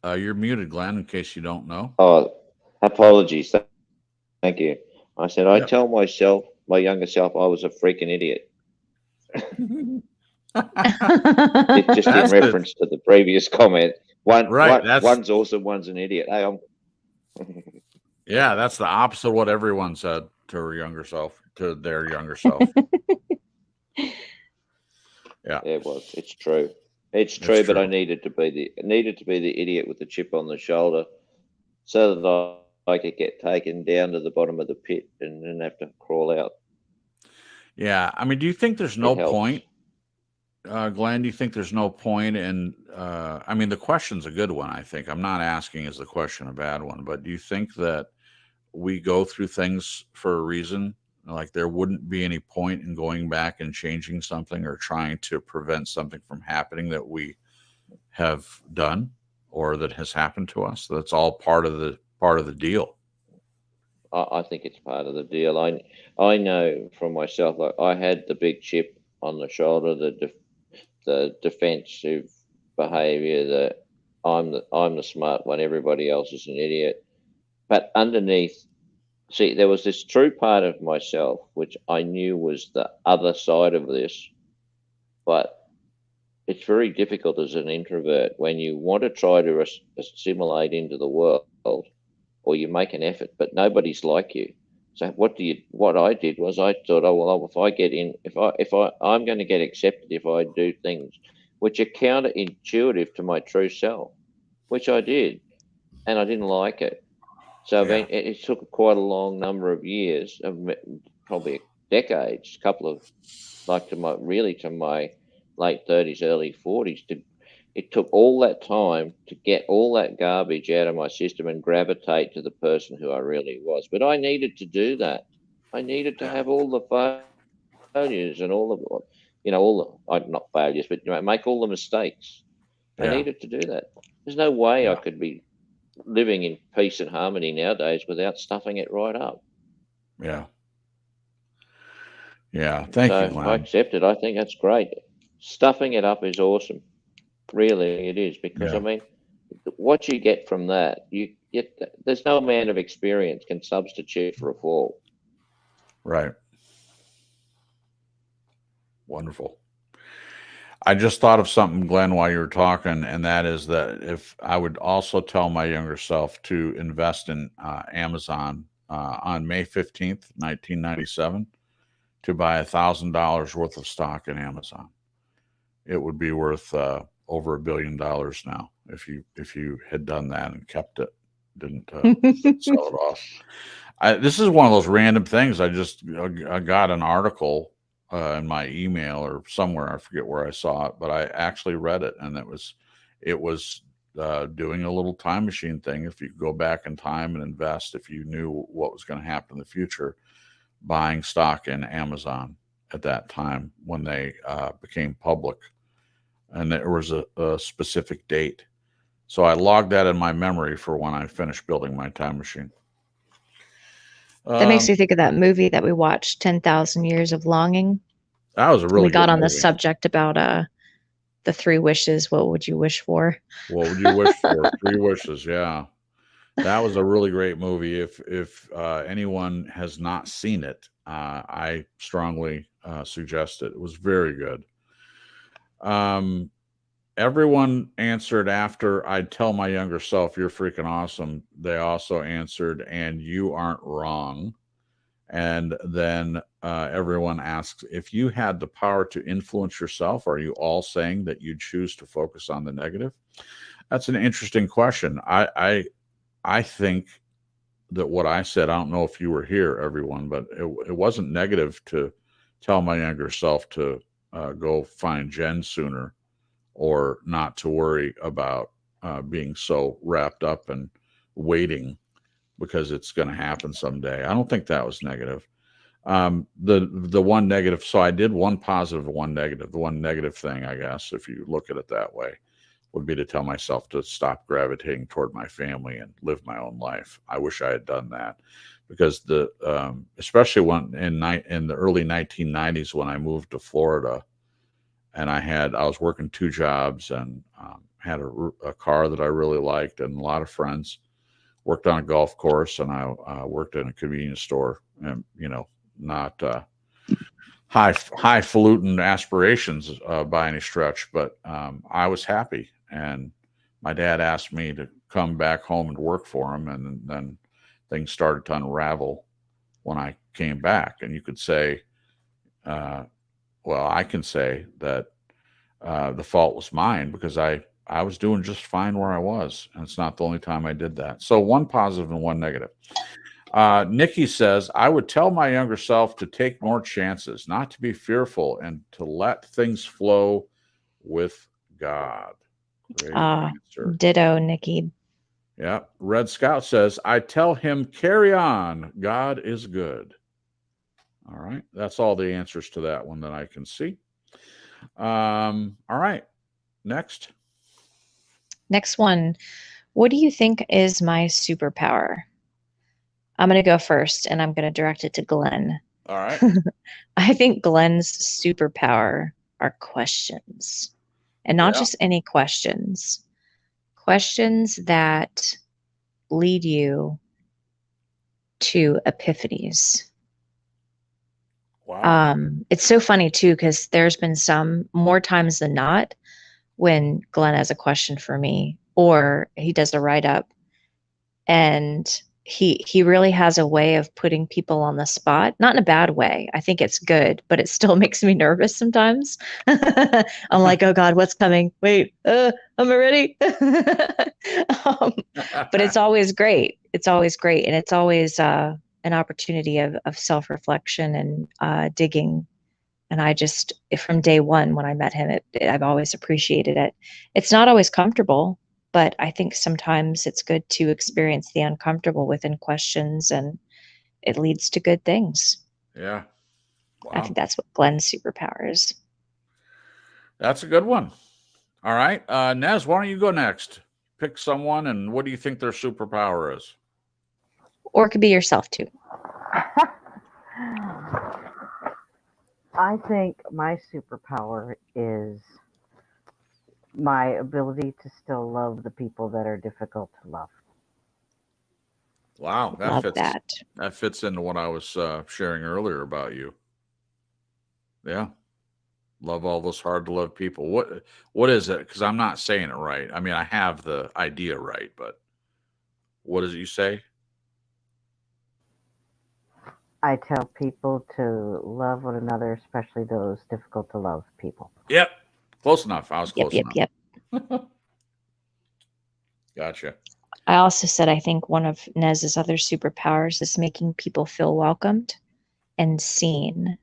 You're muted, Glenn, in case you don't know. Oh, apologies. Thank you. I said, I Yep. tell myself, my younger self, I was a freaking idiot. Just in reference to the previous comment. One's awesome, one's an idiot. Hey, yeah, that's the opposite of what everyone said to her younger self, to their younger self. Yeah, it was. It's true. It's true, but I needed to be the idiot with the chip on the shoulder, so that I could get taken down to the bottom of the pit and then have to crawl out. Yeah, I mean, do you think there's no point, Glenn? Do you think there's no point in? I mean, the question's a good one. I think I'm not asking is the question a bad one, but do you think that we go through things for a reason? Like there wouldn't be any point in going back and changing something or trying to prevent something from happening that we have done or that has happened to us. That's all part of the deal. I think it's part of the deal. I know from myself, like I had the big chip on the shoulder, the defensive behavior, that I'm the smart one, everybody else is an idiot. But underneath, see, there was this true part of myself which I knew was the other side of this, but it's very difficult as an introvert when you want to try to assimilate into the world, or you make an effort, but nobody's like you. So what I did was I thought, oh well, if I get in, I'm going to get accepted if I do things which are counterintuitive to my true self, which I did, and I didn't like it. So I Yeah. mean, it took quite a long number of years, probably decades, couple of like to my late 30s, early 40s. It took all that time to get all that garbage out of my system and gravitate to the person who I really was. But I needed to do that. I needed to Yeah. have all the failures and all the, not failures, but make all the mistakes. I Yeah. needed to do that. There's no way I Yeah. could be living in peace and harmony nowadays without stuffing it right up. Yeah. Yeah. Thank you, So I Glenn. accept it. I think that's great. Stuffing it up is awesome. Really, it is, because I Yeah. mean, what you get from that, you get. There's no amount of experience can substitute for a fall. Right. Wonderful. I just thought of something, Glenn, while you were talking, and that is that if I would also tell my younger self to invest in Amazon on May 15th, 1997, to buy $1,000 worth of stock in Amazon. It would be worth over $1 billion now if you had done that and kept it, didn't sell it off. This is one of those random things. I got an article in my email or somewhere. I forget where I saw it, but I actually read it, and it was doing a little time machine thing. If you go back in time and invest, if you knew what was going to happen in the future, buying stock in Amazon at that time when they became public, and there was a specific date. So I logged that in my memory for when I finished building my time machine. That makes me think of that movie that we watched, 10,000 Years of Longing. That was a We really got good on the movie. subject about the 3 wishes. What would you wish for? What would you wish for? 3 wishes. Yeah, that was a really great movie. If anyone has not seen it, I strongly suggest it. It was very good. Everyone answered after I'd tell my younger self, "You're freaking awesome." They also answered, "And you aren't wrong." And then everyone asks, if you had the power to influence yourself, are you all saying that you'd choose to focus on the negative? That's an interesting question. I think that what I said, I don't know if you were here, everyone, but it wasn't negative to tell my younger self to go find Jen sooner, or not to worry about being so wrapped up and waiting because it's going to happen someday. I don't think that was negative. The one negative, so I did one positive, one negative. The one negative thing, I guess, if you look at it that way, would be to tell myself to stop gravitating toward my family and live my own life. I wish I had done that, because especially when in the early 1990s, when I moved to Florida, and I was working 2 jobs, and had a car that I really liked, and a lot of friends. Worked on a golf course, and I worked in a convenience store, and not highfalutin aspirations by any stretch, but I was happy. And my dad asked me to come back home and work for him, and then things started to unravel when I came back. And you could say, well, I can say that the fault was mine, because I was doing just fine where I was, and it's not the only time I did that. So one positive and one negative. Nikki says, I would tell my younger self to take more chances, not to be fearful, and to let things flow with God. Great answer. Ditto, Nikki. Yeah. Red Scout says, I tell him, carry on. God is good. All right. That's all the answers to that one that I can see. All right. Next one. What do you think is my superpower? I'm going to go first, and I'm going to direct it to Glenn. All right. I think Glenn's superpower are questions, and not just any questions. Questions that lead you to epiphanies. Wow. It's so funny too, because there's been some, more times than not, when Glenn has a question for me, or he does a write-up, and he really has a way of putting people on the spot, not in a bad way. I think it's good, but it still makes me nervous sometimes. I'm like, oh God, what's coming? Wait, am I ready? But it's always great. It's always great. And it's always an opportunity of self-reflection and digging. And I just, from day one, when I met him, I've always appreciated it. It's not always comfortable, but I think sometimes it's good to experience the uncomfortable within questions, and it leads to good things. Yeah. I Wow. think that's what Glenn's superpower is. That's a good one. All right. Nez, why don't you go next? Pick someone, and what do you think their superpower is? Or it could be yourself too. I think my superpower is my ability to still love the people that are difficult to love. Wow, that Love fits. that. That fits into what I was sharing earlier about you. Yeah, love all those hard to love people. What is it? Because I'm not saying it right. I mean, I have the idea right, but what does it you say? I tell people to love one another, especially those difficult to love people. Yep, close enough. I was Yep, close yep, enough. yep. Gotcha. I also said I think one of Nez's other superpowers is making people feel welcomed and seen.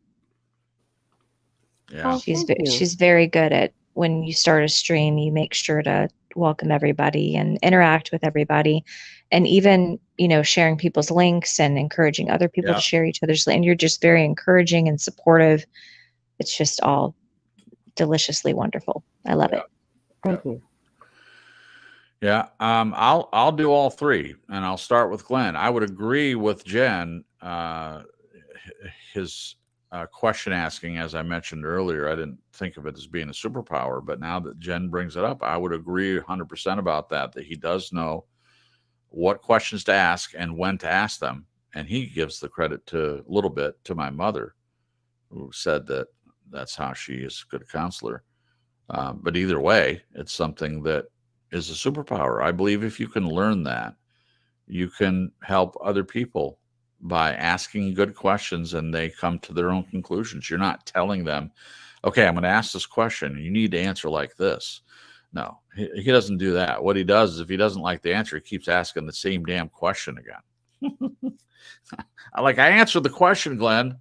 Yeah. Oh, thank you. She's very good at, when you start a stream, you make sure to welcome everybody and interact with everybody, and even, you know, sharing people's links and encouraging other people Yeah. to share each other's, and you're just very encouraging and supportive. It's just all deliciously wonderful. I love it. Thank you. Yeah. I'll do all three, and I'll start with Glenn. I would agree with Jen. His question asking, as I mentioned earlier, I didn't think of it as being a superpower, but now that Jen brings it up, I would agree 100% about that he does know what questions to ask and when to ask them. And he gives the credit to a little bit to my mother, who said that that's how she is a good counselor. But either way, it's something that is a superpower. I believe if you can learn that, you can help other people by asking good questions and they come to their own conclusions. You're not telling them, okay, I'm going to ask this question. You need to answer like this. No, he doesn't do that. What he does is, if he doesn't like the answer, he keeps asking the same damn question again. I answered the question, Glenn.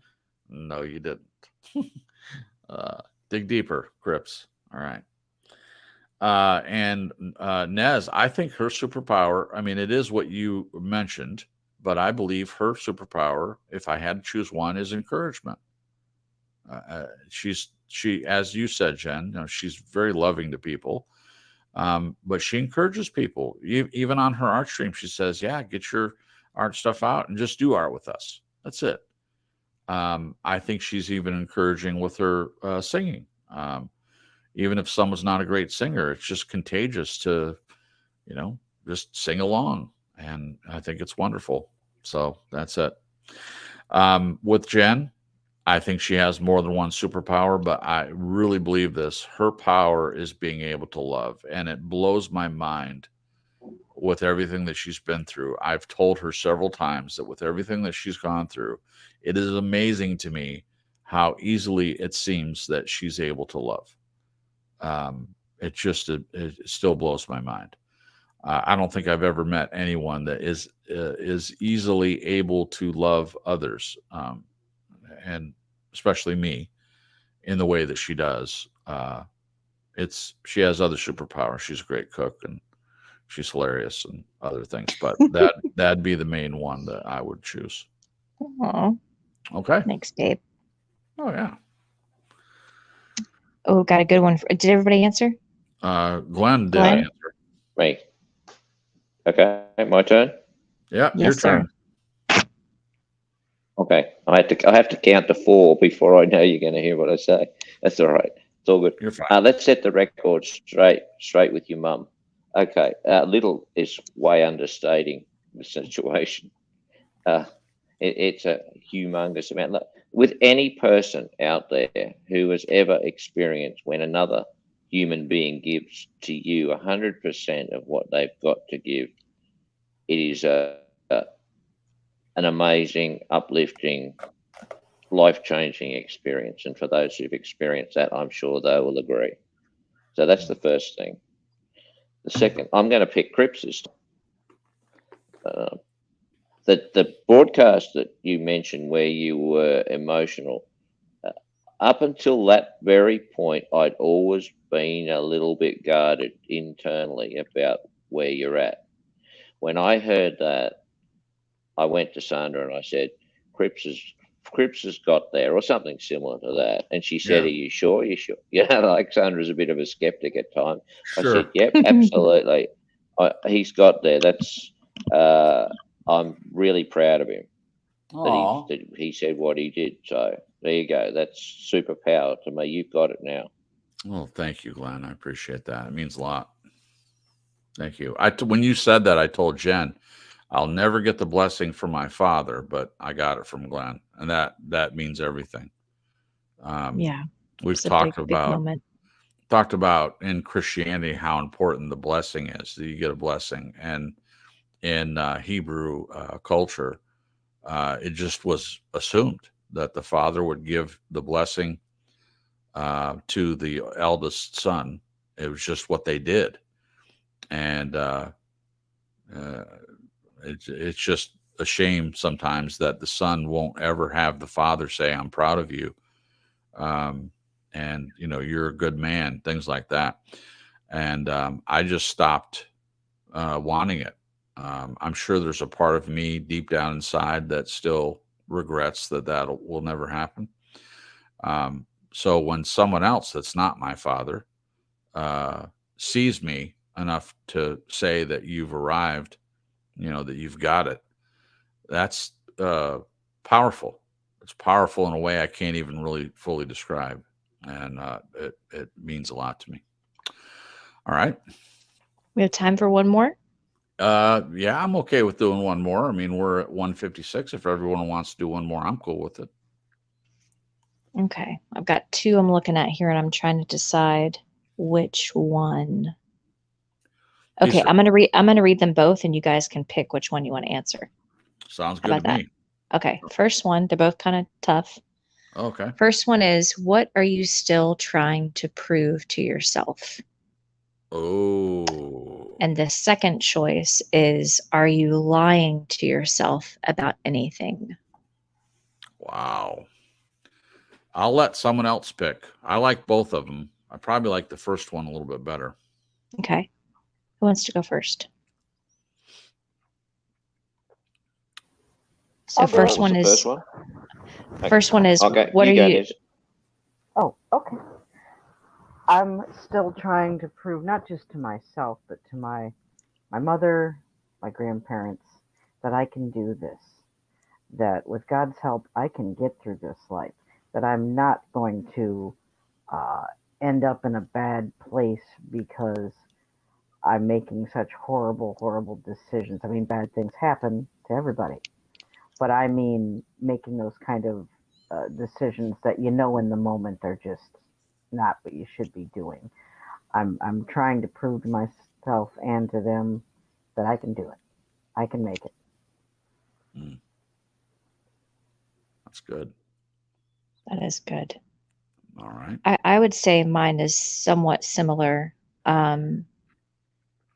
No, you didn't. Dig deeper, Crips. All right. And Nez, I think her superpower, I mean, it is what you mentioned, but I believe her superpower, if I had to choose one, is encouragement. She, as you said, Jen, you know, she's very loving to people, but she encourages people. Even on her art stream, she says, yeah, get your art stuff out and just do art with us. That's it. I think she's even encouraging with her singing. Even if someone's not a great singer, it's just contagious to, you know, just sing along. And I think it's wonderful. So that's it. With Jen, I think she has more than one superpower, but I really believe this. Her power is being able to love. And it blows my mind with everything that she's been through. I've told her several times that with everything that she's gone through, it is amazing to me how easily it seems that she's able to love. It still blows my mind. I don't think I've ever met anyone that is easily able to love others, and especially me, in the way that she does. She has other superpowers. She's a great cook and she's hilarious and other things, but that'd be the main one that I would choose. Aww. Okay. Thanks, Dave. Oh yeah. Oh, got a good one. Did everybody answer? Glenn did Glenn? answer. Me. Okay, my turn. Yeah, Yes, your sir. turn. Okay, I have to count to 4 before I know you're going to hear what I say. That's all right. It's all good. You're fine. Let's set the record straight with your mum. Okay, little is way understating the situation. It's a humongous amount. Look, with any person out there who has ever experienced when another human being gives to you 100% of what they've got to give, it is an amazing, uplifting, life-changing experience. And for those who've experienced that, I'm sure they will agree. So that's the first thing. The second, I'm going to pick Cripps this time. The broadcast that you mentioned where you were emotional, up until that very point, I'd always been a little bit guarded internally about where you're at. When I heard that, I went to Sandra and I said, Cripps has got there, or something similar to that. And she said, Yeah. Are you sure? You sure? Yeah, like Sandra's a bit of a skeptic at times. I said, Sure. Yep, absolutely. He's got there. That's I'm really proud of him Oh, that he said what he did. So there you go. That's superpower to me. You've got it now. well, thank you, Glenn. I appreciate that. It means a lot. Thank you. When you said that, I told Jen, I'll never get the blessing from my father, but I got it from Glenn, and that means everything. Yeah, We've it's a big, big talked moment. about in Christianity how important the blessing is. That you get a blessing, and in Hebrew culture, it just was assumed that the father would give the blessing to the eldest son. It was just what they did, and it's just a shame sometimes that the son won't ever have the father say, "I'm proud of you," and you're a good man, things like that. And I just stopped wanting it. I'm sure there's a part of me deep down inside that still regrets that will never happen. So when someone else that's not my father sees me enough to say that you've arrived, that you've got it, that's powerful. It's powerful in a way I can't even really fully describe. And it means a lot to me. All right. We have time for one more. Yeah, I'm okay with doing one more. I mean, we're at 156. If everyone wants to do one more, I'm cool with it. Okay, I've got two I'm looking at here, and I'm trying to decide which one. Okay, These are- I'm gonna read them both, and you guys can pick which one you want to answer. Sounds How good about to me. that? Okay, first one, they're both kind of tough. Okay. First one is, what are you still trying to prove to yourself? Oh, And the second choice is, are you lying to yourself about anything? wow. I'll let someone else pick. I like both of them. I probably like the first one a little bit better. Okay, who wants to go first? So I'll go. first What was one the is first one? first one is, Okay, what are you go, you? Liz. Oh, okay. I'm still trying to prove not just to myself, but to my mother, my grandparents, that I can do this. That with God's help, I can get through this life. That I'm not going to uh, end up in a bad place because I'm making such horrible, horrible decisions. I mean, bad things happen to everybody, but I mean making those kind of decisions that in the moment they're just not what you should be doing. I'm trying to prove to myself and to them that I can do it. I can make it. Mm, that's good. That is good. All right. I would say mine is somewhat similar. And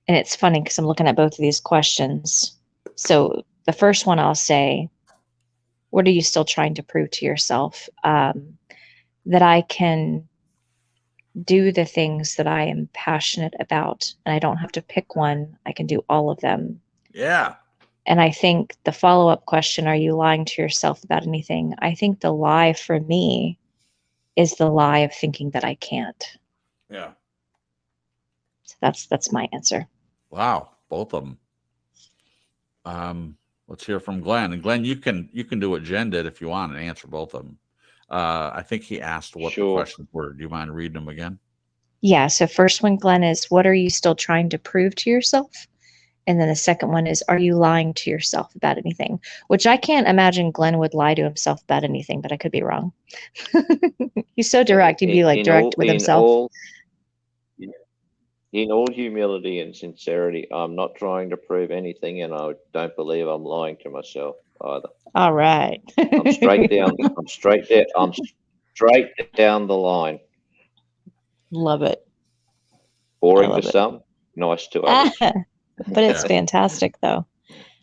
it's funny because I'm looking at both of these questions. So the first one I'll say, what are you still trying to prove to yourself? That I can do the things that I am passionate about, and I don't have to pick one. I can do all of them. Yeah. And I think the follow-up question, are you lying to yourself about anything? I think the lie for me is the lie of thinking that I can't. Yeah. So that's my answer. Wow. Both of them. Let's hear from Glenn. And Glenn, you can do what Jen did if you want and answer both of them. I think he asked what the Sure. questions were. Do you mind reading them again? Yeah. So first one, Glenn, is what are you still trying to prove to yourself? And then the second one is, are you lying to yourself about anything? Which I can't imagine Glenn would lie to himself about anything, but I could be wrong. He's so direct. He'd be like direct with himself. In all humility and sincerity, I'm not trying to prove anything, and I don't believe I'm lying to myself. either. All right. I'm straight down. I'm straight there. I'm straight down the line. Love it. I Boring to love it. some, nice to others. But it's Yeah. fantastic, though.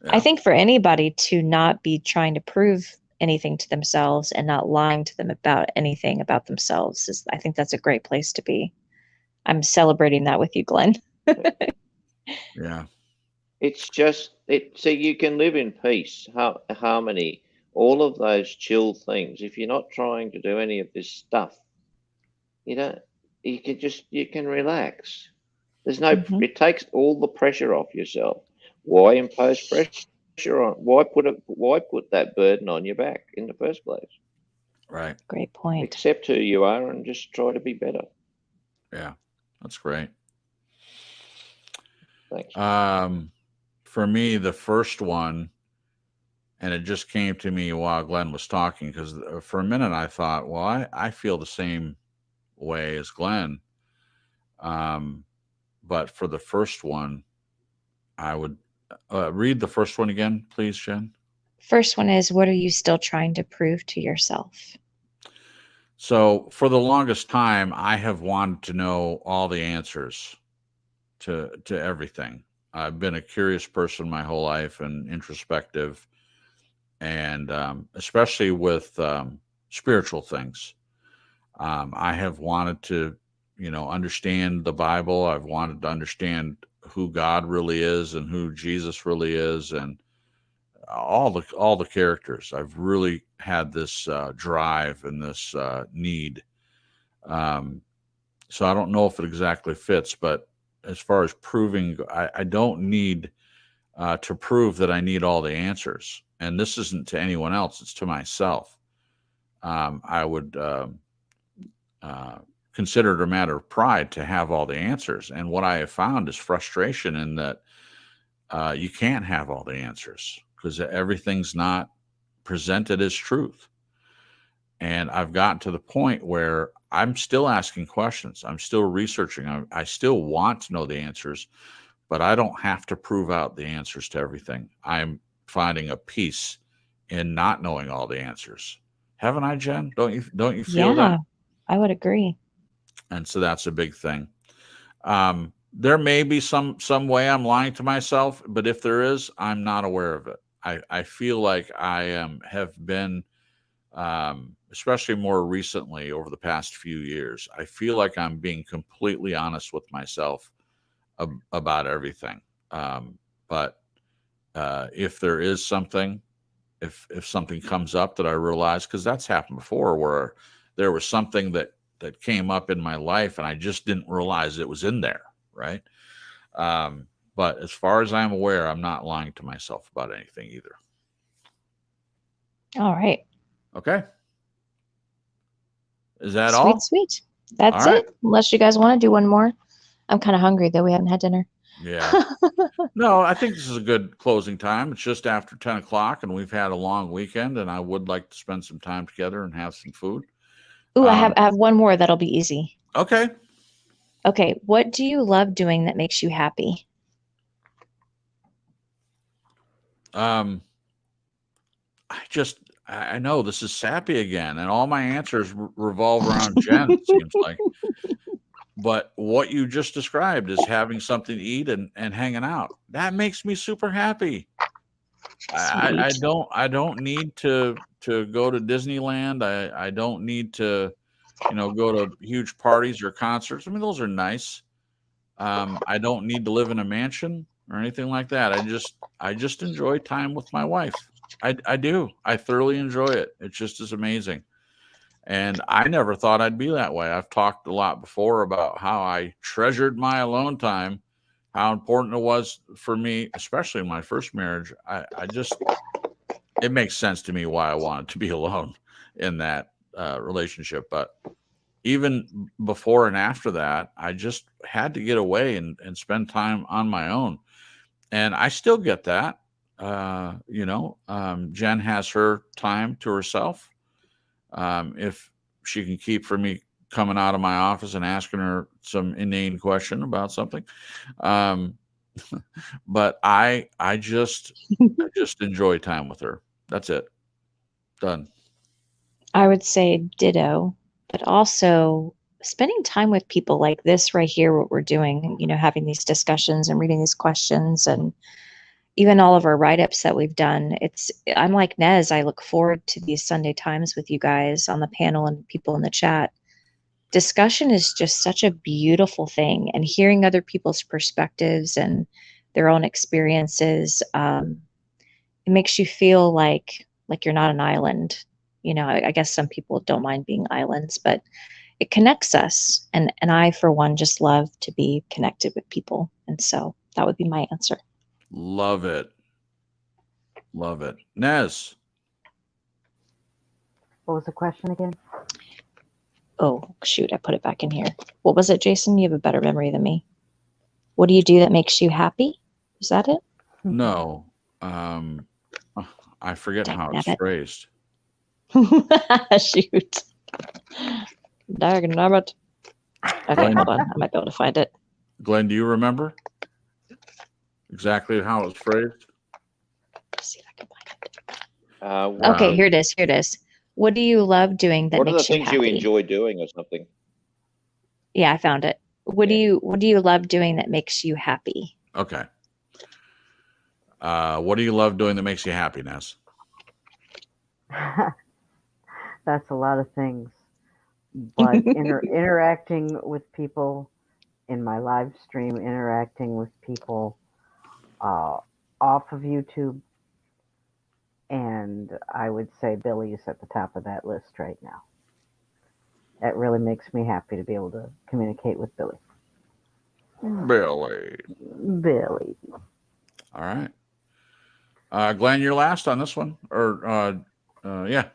I Yeah. think for anybody to not be trying to prove anything to themselves and not lying to them about anything about themselves is, I think that's a great place to be. I'm celebrating that with you, Glenn. Yeah. It's just it. So you can live in peace, harmony, all of those chill things. If you're not trying to do any of this stuff, you know, you can relax. There's no. Mhm. It takes all the pressure off yourself. Why impose pressure on? Why put that burden on your back in the first place? Right. Great point. Accept who you are and just try to be better. Yeah. That's great. Thanks. For me, the first one, and it just came to me while Glenn was talking, because for a minute I thought, well, I feel the same way as Glenn. But for the first one, I would read the first one again, please, Jen. First one is, what are you still trying to prove to yourself? So for the longest time, I have wanted to know all the answers to everything. I've been a curious person my whole life and introspective, and especially with spiritual things. I have wanted to, understand the Bible. I've wanted to understand who God really is and who Jesus really is, and all the characters. I've really had this drive and this need. Um, so I don't know if it exactly fits, but as far as proving, I don't need to prove that I need all the answers. And this isn't to anyone else; it's to myself. I would consider it a matter of pride to have all the answers. And what I have found is frustration in that you can't have all the answers because everything's not presented as truth. And I've gotten to the point where I'm still asking questions. I'm still researching. I still want to know the answers, but I don't have to prove out the answers to everything. I'm finding a peace in not knowing all the answers. Haven't I, Jen? Don't you feel that? Yeah, I would agree. And so that's a big thing. There may be some way I'm lying to myself, but if there is, I'm not aware of it. I feel like I have been, especially more recently over the past few years, I feel like I'm being completely honest with myself about everything. But if there is something, if something comes up that I realize, because that's happened before, where there was something that came up in my life and I just didn't realize it was in there, right? But as far as I'm aware, I'm not lying to myself about anything either. All right. Okay. Is that Sweet, all? sweet. That's All right. it. Unless you guys want to do one more. I'm kind of hungry, though. We haven't had dinner. Yeah. No, I think this is a good closing time. It's just after 10 o'clock and we've had a long weekend, and I would like to spend some time together and have some food. Ooh, I have one more that'll be easy. Okay. Okay. What do you love doing that makes you happy? I know this is sappy again, and all my answers revolve around Jen, it seems like. But what you just described is having something to eat and hanging out. That makes me super happy. I don't need to go to Disneyland. I don't need to, go to huge parties or concerts. I mean, those are nice. I don't need to live in a mansion or anything like that. I just enjoy time with my wife. I do. I thoroughly enjoy it. It just is amazing. And I never thought I'd be that way. I've talked a lot before about how I treasured my alone time, how important it was for me, especially in my first marriage. It makes sense to me why I wanted to be alone in that relationship. But even before and after that, I just had to get away and spend time on my own. And I still get that. Jen has her time to herself. If she can keep from me coming out of my office and asking her some inane question about something. But I just enjoy time with her. That's it. Done. I would say ditto, but also spending time with people like this right here, what we're doing, having these discussions and reading these questions and even all of our write-ups that we've done. I'm like Nez, I look forward to these Sunday times with you guys on the panel and people in the chat. Discussion is just such a beautiful thing, and hearing other people's perspectives and their own experiences, it makes you feel like you're not an island. I guess some people don't mind being islands, but it connects us. And I, for one, just love to be connected with people. And so that would be my answer. Love it. Love it. Nez. What was the question again? Oh, shoot, I put it back in here. What was it, Jason? You have a better memory than me. What do you do that makes you happy? Is that it? No. I forget how it's phrased. Shoot. Dagnabbit. Okay, hold on. I might be able to find it. Glenn, do you remember exactly how it was phrased? Let's see if I can find it. Wow. Okay, here it is. Here it is. What do you love doing that What are the makes you things happy? you enjoy doing or something? Yeah, I found it. What do you love doing that makes you happy? Okay. What do you love doing that makes you happy, Nez? That's a lot of things. But interacting with people in my live stream, interacting with people off of YouTube, and I would say Billy is at the top of that list right now. That really makes me happy to be able to communicate with Billy. Billy. All right. Glenn, you're last on this one. Yeah.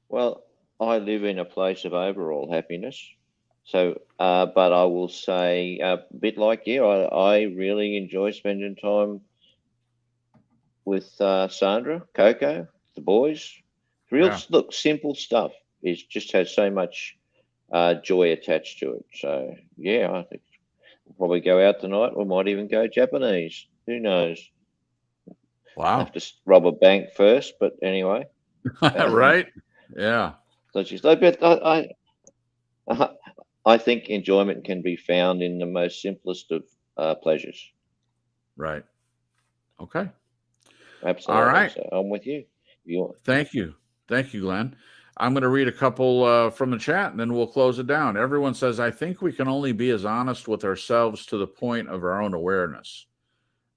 Well, I live in a place of overall happiness. So, but I will say, a bit like you, I really enjoy spending time with Sandra, Coco, the boys. Look, simple stuff. It just has so much joy attached to it. So, yeah, I think we'll probably go out tonight. We might even go Japanese. Who knows? Wow. Have to rob a bank first, but anyway. Right? Yeah. I think enjoyment can be found in the most simplest of pleasures. Right. Okay. Absolutely. All right. So I'm with you. Thank you. Thank you, Glenn. I'm going to read a couple from the chat and then we'll close it down. Everyone says, I think we can only be as honest with ourselves to the point of our own awareness.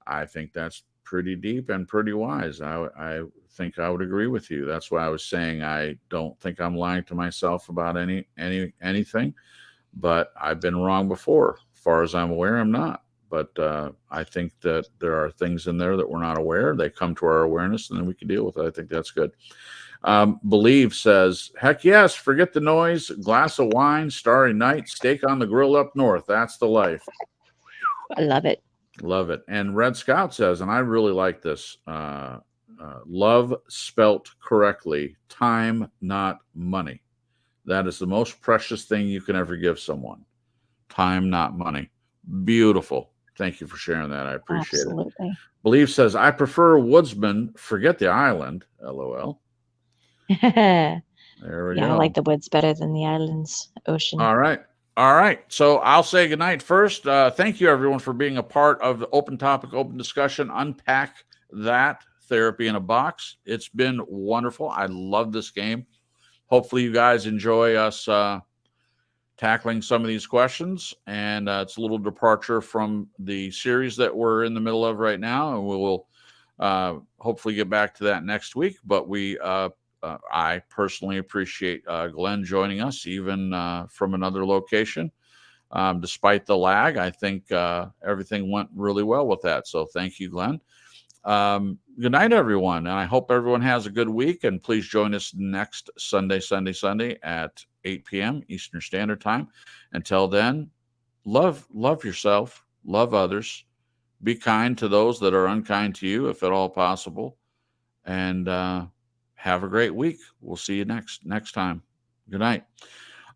I think that's pretty deep and pretty wise. I think I would agree with you. That's why I was saying I don't think I'm lying to myself about anything, but I've been wrong before. As far as I'm aware, I'm not. But I think that there are things in there that we're not aware. They come to our awareness, and then we can deal with it. I think that's good. Believe says, heck yes, forget the noise, glass of wine, starry night, steak on the grill up north. That's the life. I love it. Love it. And Red Scout says, and I really like this, love spelt correctly, time, not money. That is the most precious thing you can ever give someone. Time, not money. Beautiful. Thank you for sharing that. I appreciate it. Believe says, I prefer woodsman, forget the island. LOL. There we go. I like the woods better than the islands, ocean. All right. All right. So I'll say goodnight first. Thank you, everyone, for being a part of the Open Topic, Open Discussion. Unpack that therapy in a box. It's been wonderful. I love this game. Hopefully you guys enjoy us tackling some of these questions. And it's a little departure from the series that we're in the middle of right now. And we will hopefully get back to that next week. But I personally appreciate Glenn joining us, even from another location. Despite the lag, I think everything went really well with that. So thank you, Glenn. Good night, everyone. And I hope everyone has a good week. And please join us next Sunday at 8 p.m. Eastern Standard Time. Until then, love yourself, love others, be kind to those that are unkind to you, if at all possible. And have a great week. We'll see you next time. Good night.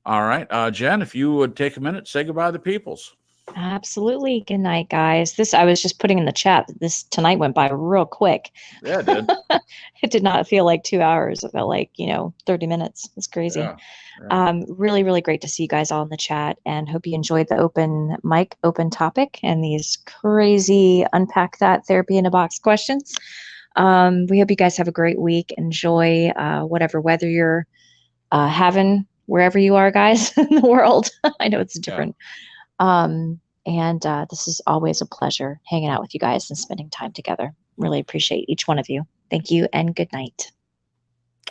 All right. Jen, if you would take a minute, say goodbye to the peoples. Absolutely. Good night, guys. I was just putting in the chat that this tonight went by real quick. Yeah, it did. It did not feel like 2 hours. It felt like, 30 minutes. It's crazy. Yeah. Yeah. Really, really great to see you guys all in the chat, and hope you enjoyed the open mic, open topic, and these crazy unpack that therapy in a box questions. We hope you guys have a great week. Enjoy whatever weather you're having wherever you are, guys, in the world. I know it's different. And this is always a pleasure hanging out with you guys and spending time together. Really appreciate each one of you. Thank you and good night.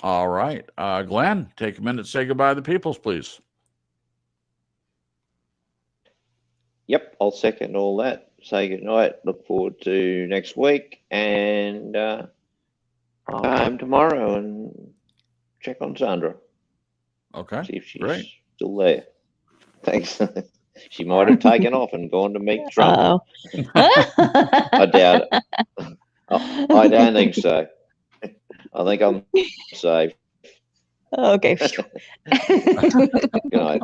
All right. Glenn, take a minute to say goodbye to the peoples, please. Yep, I'll second all that. Say good night. Look forward to next week, and I'll go home tomorrow and check on Sandra. Okay. See if she's Great. still there. Thanks. She might have taken off and gone to meet Trump. I doubt it. I don't think so. I think I'm safe. Okay. Good night.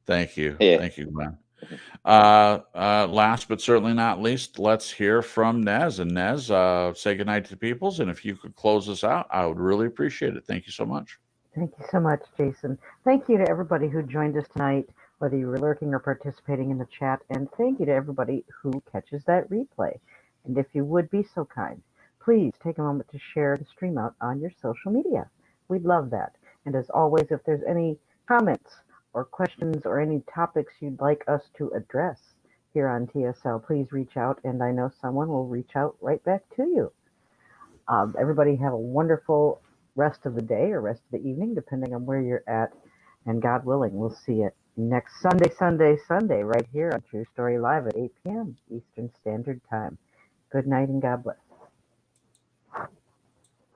Thank you. Yeah. Thank you, Glenn. Last but certainly not least, let's hear from Nez. And Nez, say goodnight to the peoples. And if you could close us out, I would really appreciate it. Thank you so much. Thank you so much, Jason. Thank you to everybody who joined us tonight, whether you were lurking or participating in the chat. And thank you to everybody who catches that replay. And if you would be so kind, please take a moment to share the stream out on your social media. We'd love that. And as always, if there's any comments or questions or any topics you'd like us to address here on TSL, please reach out, and I know someone will reach out right back to you. Everybody have a wonderful rest of the day or rest of the evening, depending on where you're at. And God willing, we'll see you next Sunday, right here on True Story Live at 8 p.m. Eastern Standard Time. Good night and God bless.